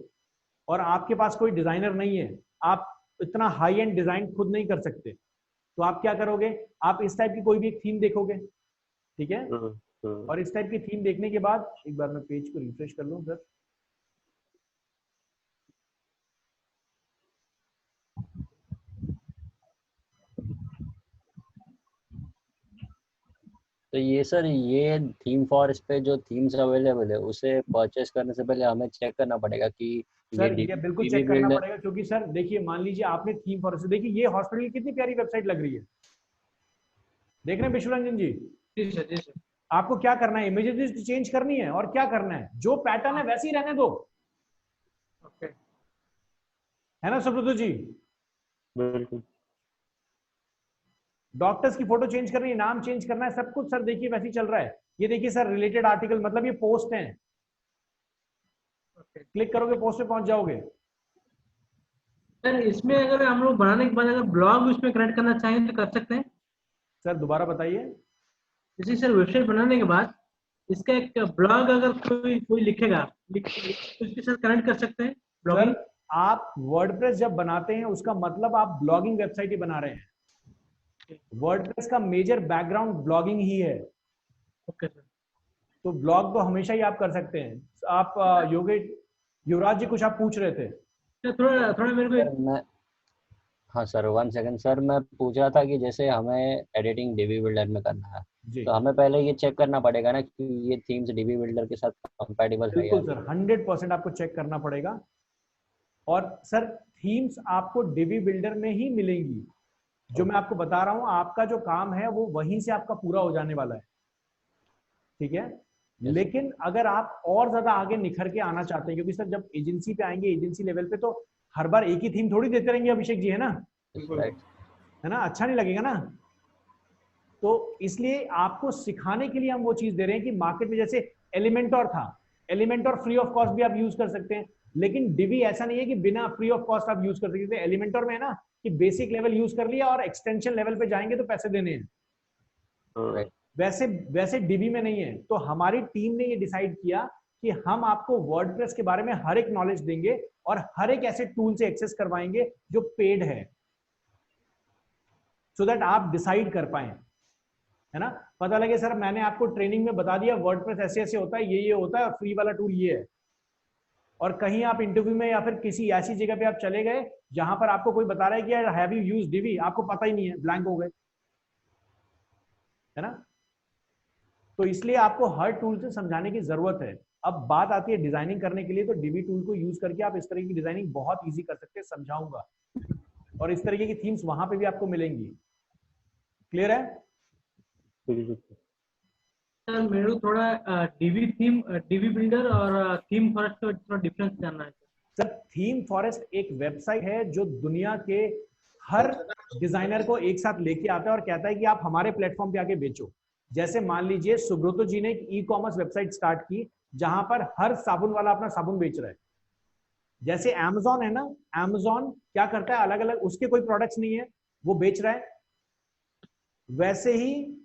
और आपके पास कोई डिजाइनर नहीं है, आप इतना हाई एंड डिजाइन खुद नहीं कर सकते, तो आप क्या करोगे? आप इस टाइप की कोई भी एक थीम देखोगे, ठीक है? और इस टाइप की थीम देखने के बाद एक बार मैं पेज को रिफ्रेश कर लूं सर। तो ये सर, ये थीम फॉरेस्ट पे जो थीम्स अवेलेबल है उसे परचेस करने से पहले हमें चेक करना पड़ेगा कि सर ये बिल्कुल DB चेक करना बिल्डर। पड़ेगा, क्योंकि सर देखिए मान लीजिए आपने थीम फॉरेस्ट, देखिए ये हॉस्पिटल की कितनी प्यारी वेबसाइट लग रही है, देख रहे हैं विश्वरंजन जी? जी सर, जी सर। आपको क्या करना है? इमेजेस चेंज करनी है, और क्या करना है, जो पैटर्न है वैसे ही रहने दो, ओके। है ना सुब्रत जी? बिल्कुल। डॉक्टर्स की फोटो चेंज करनी है, नाम चेंज करना है, सब कुछ सर देखिए वैसे ही चल रहा है। ये देखिए सर रिलेटेड आर्टिकल, मतलब ये पोस्ट हैं, क्लिक करोगे पोस्ट पे पहुंच जाओगे। सर इसमें अगर हम लोग बनाने के बाद अगर ब्लॉग उसमें कनेक्ट करना चाहें तो कर सकते हैं? सर दोबारा बताइए। जैसे सर वेबसाइट बनाने के बाद इसका एक ब्लॉग अगर कोई लिखेगा तो उसके साथ कनेक्ट कर सकते हैं ब्लॉगिंग? सर आप वर्डप्रेस जब बनाते हैं उसका मतलब आप ब्लॉगिंग वेबसाइट ही बना रहे हैं। वर्डप्रेस का मेजर बैकग्राउंड ब्लॉगिंग ही है। Okay sir. तो ब्लॉग तो हमेशा ही आप कर सकते हैं। आप युवराज जी कुछ आप पूछ रहे थे? थोड़ा थोड़ा मेरे को मैं, हाँ सर 1 सेकंड सर, मैं पूछ रहा था कि जैसे हमें एडिटिंग DB बिल्डर में करना है जी तो हमें पहले ये चेक करना पड़ेगा ना कि ये थीम्स DB बिल्डर के साथ कंपैटिबल है या बिल्कुल सर, 100% आपको चेक करना पड़ेगा। और सर थीम्स आपको डीबी बिल्डर में ही मिलेंगी। जो मैं आपको बता रहा हूं, आपका जो काम है वो वहीं से आपका पूरा हो जाने वाला है, ठीक है? लेकिन अगर आप और ज्यादा आगे निखर के आना चाहते हैं, क्योंकि सर जब एजेंसी पे आएंगे, एजेंसी लेवल पे, तो हर बार एक ही थीम थोड़ी देते रहेंगे अभिषेक जी, है ना? है ना? अच्छा नहीं लगेगा ना? तो इसलिए आपको सिखाने के लिए हम वो चीज दे रहे हैं कि मार्केट में जैसे एलिमेंटोर था, एलिमेंटोर फ्री ऑफ कॉस्ट भी आप यूज कर सकते हैं, लेकिन डिवी ऐसा नहीं है कि बिना फ्री ऑफ कॉस्ट आप यूज कर सकते हैं। एलिमेंटोर में है ना कि बेसिक लेवल यूज कर लिया और एक्सटेंशन लेवल पे जाएंगे तो पैसे देने हैं। वैसे डीबी में नहीं है। तो हमारी टीम ने ये डिसाइड किया कि हम आपको वर्डप्रेस के बारे में हर एक नॉलेज देंगे और हर एक ऐसे टूल से एक्सेस करवाएंगे जो पेड है, सो दैट आप डिसाइड कर पाए, है ना? पता लगे सर मैंने आपको ट्रेनिंग में बता दिया वर्डप्रेस ऐसे ऐसे होता है, ये होता है, और फ्री वाला टूल ये है, और कहीं आप इंटरव्यू में या फिर किसी ऐसी जगह पे आप चले गए जहां पर आपको कोई बता रहा है कि यार हैव यू यूज्ड डीवी, आपको पता ही नहीं है, ब्लैंक हो गए, है ना? तो इसलिए आपको हर टूल से समझाने की जरूरत है। अब बात आती है डिजाइनिंग करने के लिए, तो डीवी टूल को यूज करके आप इस तरह की डिजाइनिंग बहुत इजी कर सकते हैं, समझाऊंगा, और इस तरीके की थीम्स वहां पे भी आपको मिलेंगी। क्लियर है? सर मेरे को थोड़ा डीवी बिल्डर और थीम फॉरेस्ट का थोड़ा डिफरेंस जानना है। सर थीम फॉरेस्ट एक वेबसाइट है जो दुनिया के हर डिजाइनर को एक साथ लेके आता है और कहता है कि आप हमारे प्लेटफॉर्म पे आके बेचो। जैसे मान लीजिए सुब्रतो जी ने एक ई कॉमर्स वेबसाइट स्टार्ट की जहां पर हर साबुन वाला अपना साबुन बेच रहा है। जैसे Amazon है ना, Amazon क्या करता है, अलग अलग उसके कोई प्रोडक्ट्स नहीं है, वो बेच रहा है। वैसे ही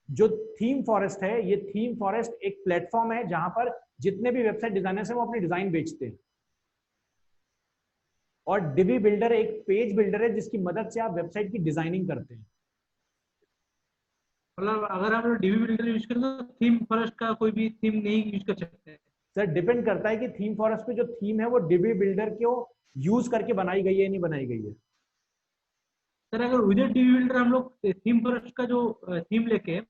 जो थीम फॉरेस्ट है, ये थीम फॉरेस्ट एक प्लेटफॉर्म है जहां पर जितने भी वेबसाइट डिजाइनर्स हैं वो अपने डिजाइन बेचते हैं। और डीवी बिल्डर एक पेज बिल्डर है जिसकी मदद से आप वेबसाइट की डिजाइनिंग करते हैं। मतलब अगर आप डीवी बिल्डर यूज करें तो थीम फॉरेस्ट का कोई भी थीम नहीं यूज कर सकते हैं? सर डिपेंड करता है कि थीम फॉरेस्ट पे जो थीम है वो डीवी बिल्डर को यूज करके बनाई गई है या नहीं बनाई गई है। सर अगर विदाउट डीवी बिल्डर हम लोग थीम फॉरेस्ट का जो थीम लेके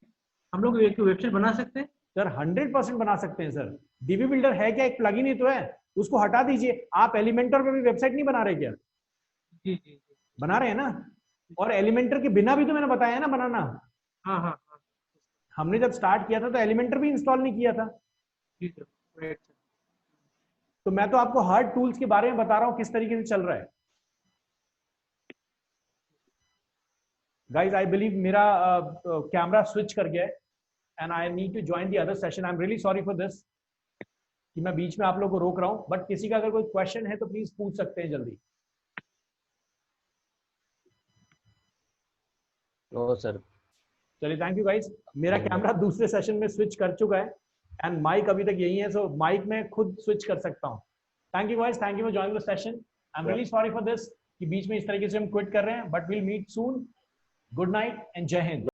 हम लोग एक वेबसाइट बना सकते हैं? सर 100% बना सकते हैं सर। डीवी बिल्डर है क्या, एक प्लगइन ही तो है, उसको हटा दीजिए। आप एलिमेंटर पे भी वेबसाइट नहीं बना रहे क्या? जी जी जी बना रहे हैं ना। और एलिमेंटर के बिना भी तो मैंने बताया है ना बनाना। हाँ हाँ हाँ, हमने जब स्टार्ट किया था तो एलिमेंटर भी इंस्टॉल नहीं किया था। जी सर, राइट सर। तो मैं तो आपको हर टूल्स के बारे में बता रहा हूं किस तरीके से चल रहा है। गाइज आई बिलीव मेरा कैमरा स्विच कर गया है and I need to join the other session. I am really sorry for this कि मैं बीच में आप लोगों को रोक रहा हूं, बट किसी का अगर कोई क्वेश्चन है तो प्लीज पूछ सकते हैं जल्दी। ओ सर। चलिए थैंक यू गाइस। मेरा कैमरा दूसरे सेशन में स्विच कर चुका है एंड माइक अभी तक यही है, सो माइक में खुद स्विच कर सकता हूँ। Thank you guys, thank you for joining the session. I am really sorry for this कि बीच में इस तरीके से हम क्विट कर रहे हैं, but will meet soon. Good night and जय हिंद।